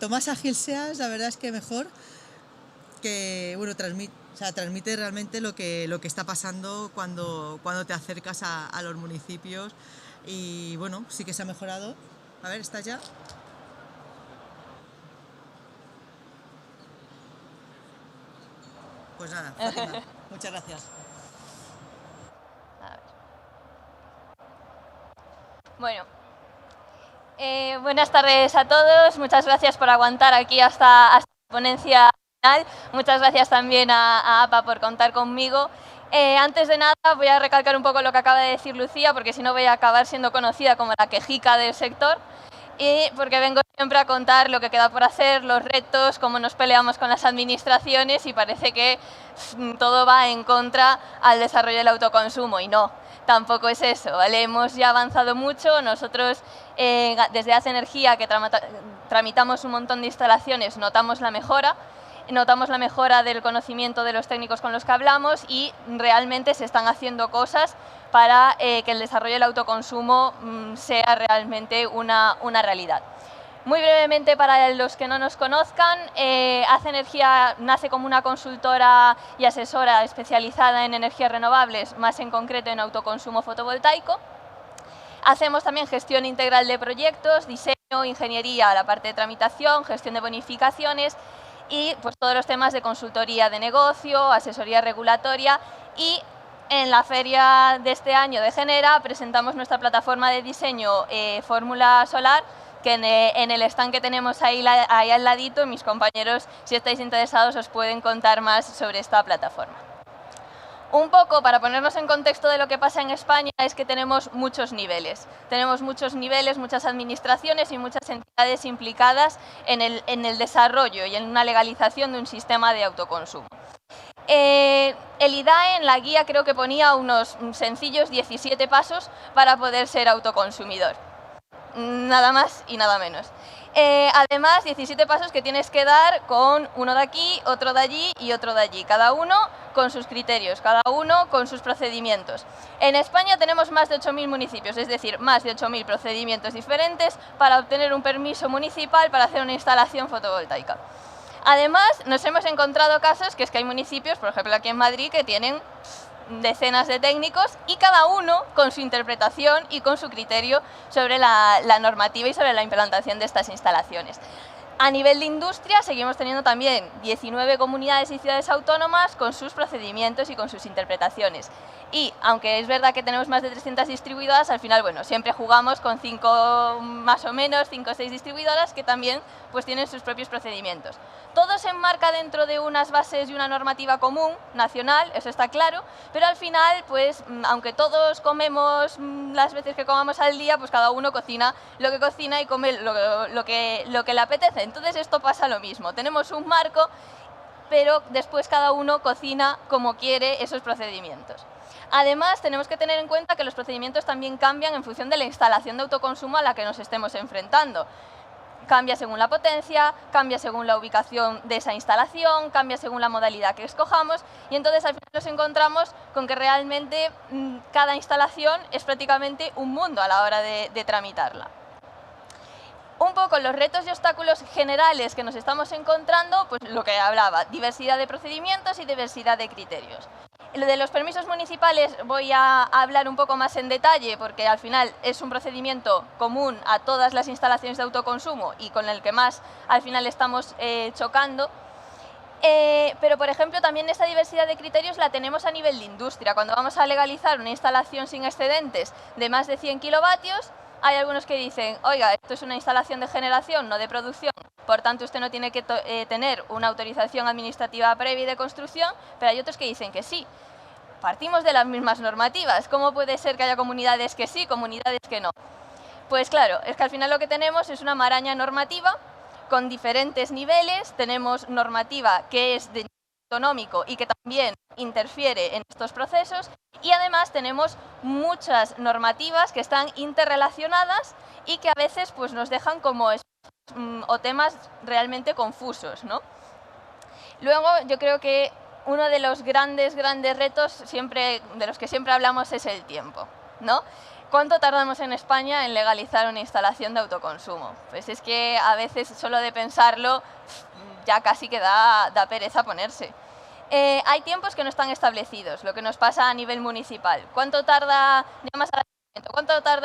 más ágil seas, la verdad es que mejor, que bueno, transmite realmente lo que está pasando cuando te acercas a los municipios y bueno, sí que se ha mejorado. A ver, ¿estás ya? Pues nada, Fátima, muchas gracias. A ver. Bueno, buenas tardes a todos. Muchas gracias por aguantar aquí hasta la ponencia final. Muchas gracias también a APA por contar conmigo. Antes de nada voy a recalcar un poco lo que acaba de decir Lucía, porque si no voy a acabar siendo conocida como la quejica del sector. Y porque vengo siempre a contar lo que queda por hacer, los retos, cómo nos peleamos con las administraciones y parece que todo va en contra al desarrollo del autoconsumo y no, tampoco es eso, ¿vale? Hemos ya avanzado mucho, nosotros desde Hace Energía, que tramitamos un montón de instalaciones, notamos la mejora del conocimiento de los técnicos con los que hablamos y realmente se están haciendo cosas para que el desarrollo del autoconsumo sea realmente una realidad. Muy brevemente, para los que no nos conozcan, Hace Energía nace como una consultora y asesora especializada en energías renovables, más en concreto en autoconsumo fotovoltaico. Hacemos también gestión integral de proyectos, diseño, ingeniería, la parte de tramitación, gestión de bonificaciones y pues todos los temas de consultoría de negocio, asesoría regulatoria y en la feria de este año de Genera presentamos nuestra plataforma de diseño Fórmula Solar, que en el stand que tenemos ahí al ladito, mis compañeros, si estáis interesados, os pueden contar más sobre esta plataforma. Un poco para ponernos en contexto de lo que pasa en España es que tenemos muchos niveles. Tenemos muchos niveles, muchas administraciones y muchas entidades implicadas en el desarrollo y en una legalización de un sistema de autoconsumo. El IDAE en la guía creo que ponía unos sencillos 17 pasos para poder ser autoconsumidor. Nada más y nada menos. Además, 17 pasos que tienes que dar con uno de aquí, otro de allí y otro de allí, cada uno con sus criterios, cada uno con sus procedimientos. En España tenemos más de 8.000 municipios, es decir, más de 8.000 procedimientos diferentes para obtener un permiso municipal para hacer una instalación fotovoltaica. Además, nos hemos encontrado casos que es que hay municipios, por ejemplo aquí en Madrid, que tienen decenas de técnicos y cada uno con su interpretación y con su criterio sobre la normativa y sobre la implantación de estas instalaciones. A nivel de industria seguimos teniendo también 19 comunidades y ciudades autónomas con sus procedimientos y con sus interpretaciones. Y aunque es verdad que tenemos más de 300 distribuidoras, al final, bueno, siempre jugamos con 5 más o menos, 5 o 6 distribuidoras que también pues tienen sus propios procedimientos. Todo se enmarca dentro de unas bases y una normativa común, nacional, eso está claro, pero al final, pues aunque todos comemos las veces que comamos al día, pues cada uno cocina lo que cocina y come lo que le apetece. Entonces esto pasa lo mismo, tenemos un marco, pero después cada uno cocina como quiere esos procedimientos. Además, tenemos que tener en cuenta que los procedimientos también cambian en función de la instalación de autoconsumo a la que nos estemos enfrentando. Cambia según la potencia, cambia según la ubicación de esa instalación, cambia según la modalidad que escojamos y entonces al final nos encontramos con que realmente cada instalación es prácticamente un mundo a la hora de tramitarla. Un poco los retos y obstáculos generales que nos estamos encontrando, pues lo que hablaba, diversidad de procedimientos y diversidad de criterios. Lo de los permisos municipales voy a hablar un poco más en detalle porque al final es un procedimiento común a todas las instalaciones de autoconsumo y con el que más al final estamos chocando. Pero, por ejemplo, también esta diversidad de criterios la tenemos a nivel de industria. Cuando vamos a legalizar una instalación sin excedentes de más de 100 kilovatios, hay algunos que dicen, oiga, esto es una instalación de generación, no de producción, por tanto usted no tiene que tener una autorización administrativa previa y de construcción, pero hay otros que dicen que sí. Partimos de las mismas normativas. ¿Cómo puede ser que haya comunidades que sí, comunidades que no? Pues claro, es que al final lo que tenemos es una maraña normativa con diferentes niveles. Tenemos normativa que es de nivel autonómico y que también interfiere en estos procesos, y además tenemos muchas normativas que están interrelacionadas y que a veces pues, nos dejan como o temas realmente confusos, ¿no? Luego yo creo que uno de los grandes retos de los que siempre hablamos es el tiempo, ¿no? ¿Cuánto tardamos en España en legalizar una instalación de autoconsumo? Pues es que a veces solo de pensarlo ya casi que da pereza ponerse. Hay tiempos que no están establecidos, lo que nos pasa a nivel municipal. ¿Cuánto tarda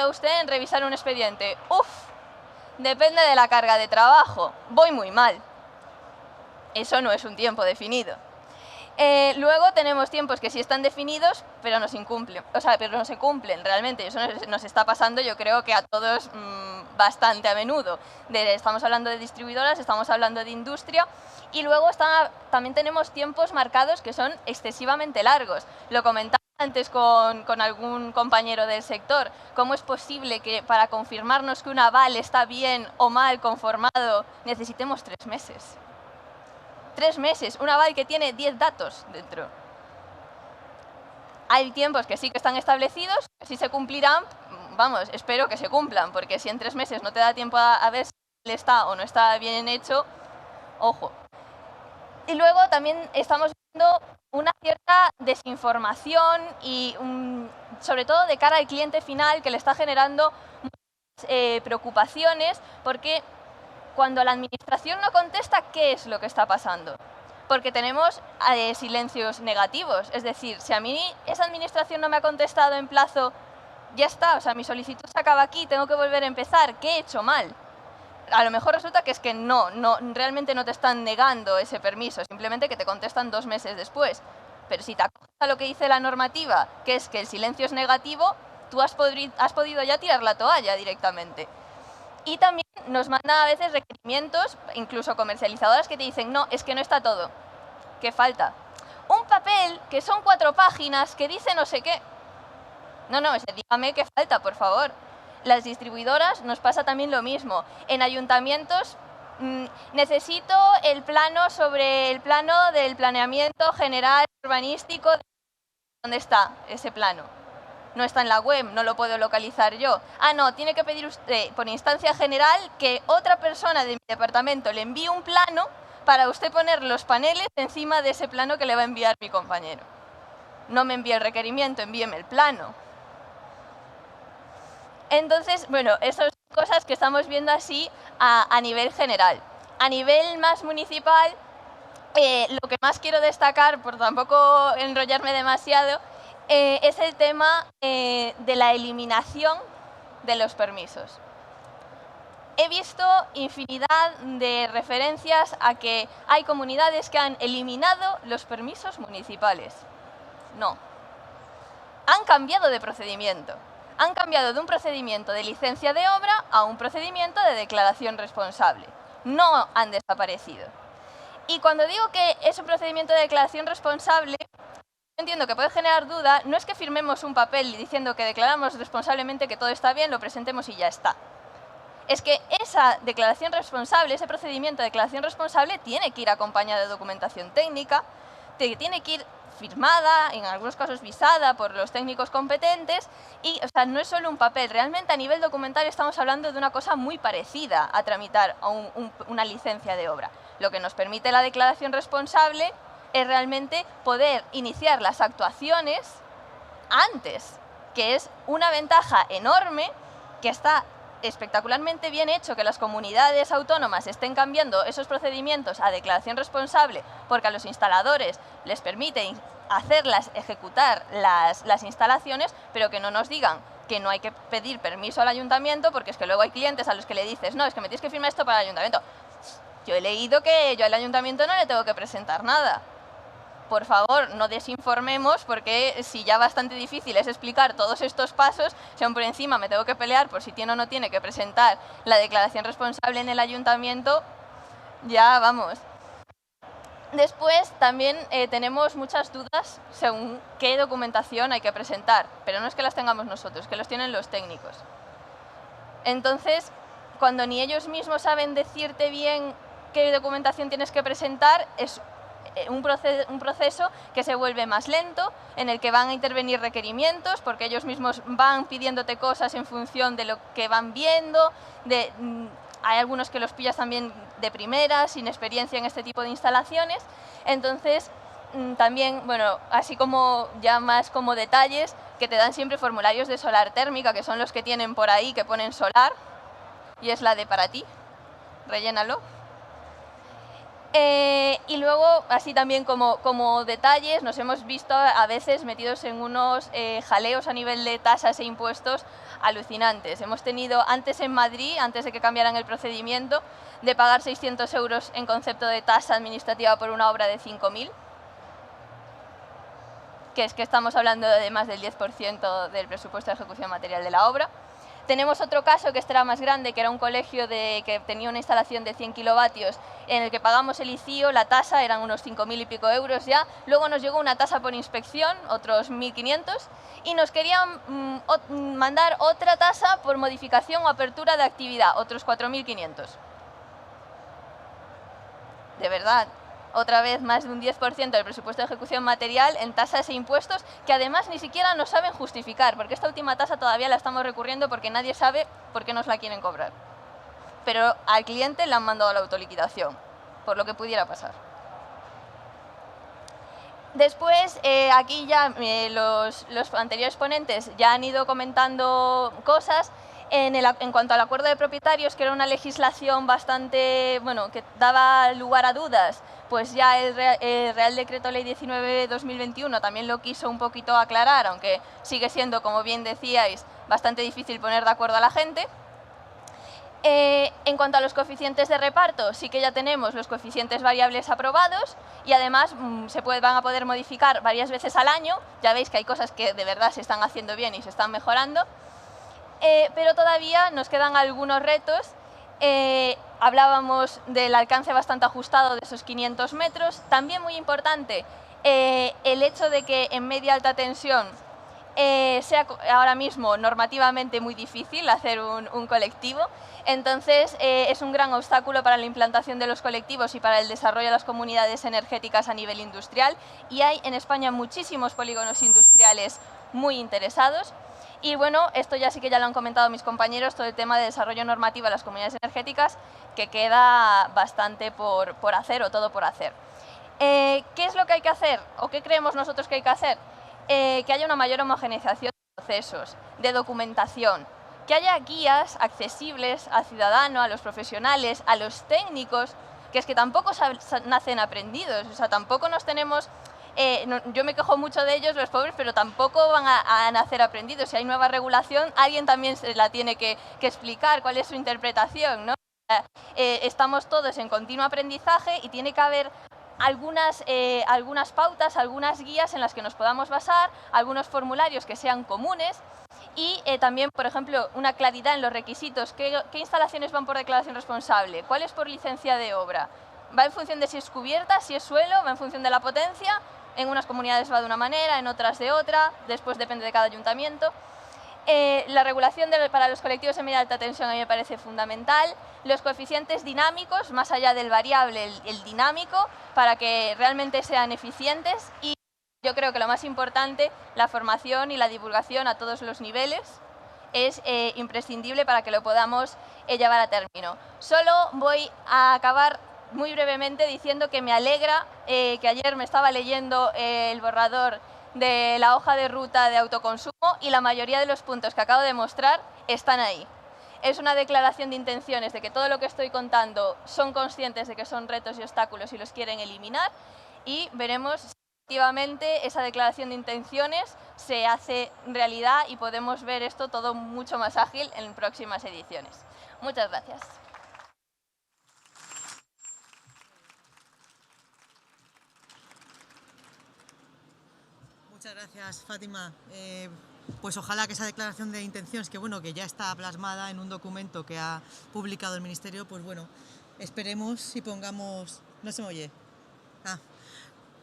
usted en revisar un expediente? Uf, depende de la carga de trabajo, voy muy mal. Eso no es un tiempo definido. Luego tenemos tiempos que sí están definidos, pero no se incumplen. Pero no se cumplen realmente. Eso nos está pasando, yo creo que a todos bastante a menudo. Estamos hablando de distribuidoras, estamos hablando de industria, y luego también tenemos tiempos marcados que son excesivamente largos. Lo comentaba antes con algún compañero del sector. ¿Cómo es posible que para confirmarnos que un aval está bien o mal conformado necesitemos 3 meses? 3 meses, un aval que tiene 10 datos dentro. Hay tiempos que sí que están establecidos, que sí se cumplirán, vamos, espero que se cumplan, porque si en 3 meses no te da tiempo a ver si está o no está bien hecho, ojo. Y luego también estamos viendo una cierta desinformación y sobre todo de cara al cliente final, que le está generando muchas preocupaciones, porque cuando la administración no contesta, ¿qué es lo que está pasando? Porque tenemos silencios negativos. Es decir, si a mí esa administración no me ha contestado en plazo, ya está, o sea, mi solicitud se acaba aquí, tengo que volver a empezar. ¿Qué he hecho mal? A lo mejor resulta que es que realmente no te están negando ese permiso, simplemente que te contestan 2 meses después. Pero si te acoges a lo que dice la normativa, que es que el silencio es negativo, tú has podido ya tirar la toalla directamente. Y también nos mandan a veces requerimientos, incluso comercializadoras, que te dicen, no, es que no está todo. ¿Qué falta? Un papel que son 4 páginas que dice no sé qué. No, dígame qué falta, por favor. Las distribuidoras nos pasa también lo mismo. En ayuntamientos necesito el plano sobre el plano del planeamiento general urbanístico. ¿Dónde está ese plano? No está en la web, no lo puedo localizar yo. Ah, no, tiene que pedir usted por instancia general que otra persona de mi departamento le envíe un plano para usted poner los paneles encima de ese plano que le va a enviar mi compañero. No me envíe el requerimiento, envíeme el plano. Entonces, bueno, esas son cosas que estamos viendo así a nivel general. A nivel más municipal, lo que más quiero destacar, por tampoco enrollarme demasiado, es el tema de la eliminación de los permisos. He visto infinidad de referencias a que hay comunidades que han eliminado los permisos municipales. No. Han cambiado de procedimiento. Han cambiado de un procedimiento de licencia de obra a un procedimiento de declaración responsable. No han desaparecido. Y cuando digo que es un procedimiento de declaración responsable, entiendo que puede generar duda. No es que firmemos un papel diciendo que declaramos responsablemente que todo está bien, lo presentemos y ya está. Es que esa declaración responsable, ese procedimiento de declaración responsable tiene que ir acompañado de documentación técnica, tiene que ir firmada, en algunos casos visada por los técnicos competentes, y no es solo un papel. Realmente a nivel documental estamos hablando de una cosa muy parecida a tramitar una licencia de obra. Lo que nos permite la declaración responsable es realmente poder iniciar las actuaciones antes, que es una ventaja enorme, que está espectacularmente bien hecho que las comunidades autónomas estén cambiando esos procedimientos a declaración responsable, porque a los instaladores les permite ejecutar las instalaciones, pero que no nos digan que no hay que pedir permiso al ayuntamiento, porque es que luego hay clientes a los que le dices, no, es que me tienes que firmar esto para el ayuntamiento. Yo he leído que yo al ayuntamiento no le tengo que presentar nada. Por favor, no desinformemos, porque si ya bastante difícil es explicar todos estos pasos, si aún por encima me tengo que pelear por si tiene o no tiene que presentar la declaración responsable en el ayuntamiento, ya vamos. Después también tenemos muchas dudas según qué documentación hay que presentar, pero no es que las tengamos nosotros, que los tienen los técnicos. Entonces, cuando ni ellos mismos saben decirte bien qué documentación tienes que presentar, es un proceso que se vuelve más lento, en el que van a intervenir requerimientos, porque ellos mismos van pidiéndote cosas en función de lo que van viendo, hay algunos que los pillas también de primera, sin experiencia en este tipo de instalaciones. Entonces, también, bueno, así como ya más como detalles, que te dan siempre formularios de solar térmica, que son los que tienen por ahí, que ponen solar, y es la de para ti, rellénalo. Y luego, así también como detalles, nos hemos visto a veces metidos en unos jaleos a nivel de tasas e impuestos alucinantes. Hemos tenido antes en Madrid, antes de que cambiaran el procedimiento, de pagar 600 euros en concepto de tasa administrativa por una obra de 5.000, que es que estamos hablando de más del 10% del presupuesto de ejecución material de la obra. Tenemos otro caso que este era más grande, que era un colegio que tenía una instalación de 100 kilovatios en el que pagamos el ICIO, la tasa eran unos 5.000 y pico euros ya, luego nos llegó una tasa por inspección, otros 1.500, y nos querían mandar otra tasa por modificación o apertura de actividad, otros 4.500. De verdad. Otra vez más de un 10% del presupuesto de ejecución material en tasas e impuestos, que además ni siquiera nos saben justificar, porque esta última tasa todavía la estamos recurriendo porque nadie sabe por qué nos la quieren cobrar. Pero al cliente le han mandado la autoliquidación, por lo que pudiera pasar. Después, aquí ya los anteriores ponentes ya han ido comentando cosas. En cuanto al acuerdo de propietarios, que era una legislación bastante, bueno, que daba lugar a dudas, pues ya el Real Decreto Ley 19/2021 también lo quiso un poquito aclarar, aunque sigue siendo, como bien decíais, bastante difícil poner de acuerdo a la gente. En cuanto a los coeficientes de reparto, sí que ya tenemos los coeficientes variables aprobados y además van a poder modificar varias veces al año. Ya veis que hay cosas que de verdad se están haciendo bien y se están mejorando. Pero todavía nos quedan algunos retos. Hablábamos del alcance bastante ajustado de esos 500 metros. También muy importante el hecho de que en media alta tensión sea ahora mismo normativamente muy difícil hacer un colectivo. Entonces es un gran obstáculo para la implantación de los colectivos y para el desarrollo de las comunidades energéticas a nivel industrial. Y hay en España muchísimos polígonos industriales muy interesados. Y bueno, esto ya sí que ya lo han comentado mis compañeros, todo el tema de desarrollo normativo de las comunidades energéticas, que queda bastante por hacer o todo por hacer. ¿Qué es lo que hay que hacer o qué creemos nosotros que hay que hacer? Que haya una mayor homogeneización de procesos, de documentación, que haya guías accesibles al ciudadano, a los profesionales, a los técnicos, que es que tampoco nacen aprendidos, o sea, tampoco nos tenemos... yo me quejo mucho de ellos, los pobres, pero tampoco van a nacer aprendidos. Si hay nueva regulación, alguien también se la tiene que explicar cuál es su interpretación, ¿no? Estamos todos en continuo aprendizaje y tiene que haber algunas pautas, algunas guías en las que nos podamos basar, algunos formularios que sean comunes y también, por ejemplo, una claridad en los requisitos. ¿Qué instalaciones van por declaración responsable? ¿Cuál es por licencia de obra? ¿Va en función de si es cubierta, si es suelo? ¿Va en función de la potencia? En unas comunidades va de una manera, en otras de otra, después depende de cada ayuntamiento. La regulación para los colectivos de media alta tensión a mí me parece fundamental. Los coeficientes dinámicos, más allá del variable, el dinámico, para que realmente sean eficientes. Y yo creo que lo más importante, la formación y la divulgación a todos los niveles es imprescindible para que lo podamos llevar a término. Solo voy a acabar muy brevemente diciendo que me alegra que ayer me estaba leyendo el borrador de la hoja de ruta de autoconsumo y la mayoría de los puntos que acabo de mostrar están ahí. Es una declaración de intenciones de que todo lo que estoy contando son conscientes de que son retos y obstáculos y los quieren eliminar y veremos si efectivamente esa declaración de intenciones se hace realidad y podemos ver esto todo mucho más ágil en próximas ediciones. Muchas gracias. Muchas gracias, Fátima. Pues ojalá que esa declaración de intenciones, que bueno, que ya está plasmada en un documento que ha publicado el Ministerio, pues bueno, esperemos y pongamos... No se me oye.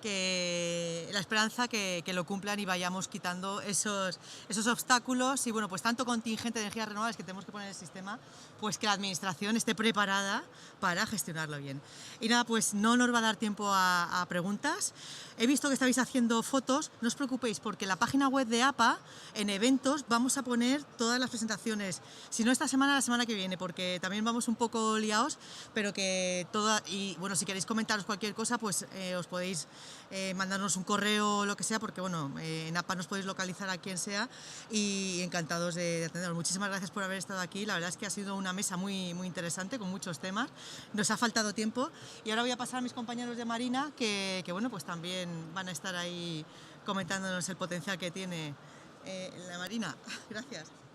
Que la esperanza que lo cumplan y vayamos quitando esos obstáculos y bueno, pues tanto contingente de energías renovables que tenemos que poner en el sistema, pues que la administración esté preparada para gestionarlo bien. Y nada, pues no nos va a dar tiempo a preguntas. He visto que estáis haciendo fotos, no os preocupéis porque en la página web de APA, en eventos, vamos a poner todas las presentaciones, si no esta semana, la semana que viene, porque también vamos un poco liados, pero que toda, y bueno, si queréis comentaros cualquier cosa, pues os podéis mandarnos un correo o lo que sea, porque bueno, en APA nos podéis localizar a quien sea y encantados de atenderos. Muchísimas gracias por haber estado aquí, la verdad es que ha sido una mesa muy interesante con muchos temas, nos ha faltado tiempo y ahora voy a pasar a mis compañeros de Marina que bueno, pues también van a estar ahí comentándonos el potencial que tiene la Marina. Gracias.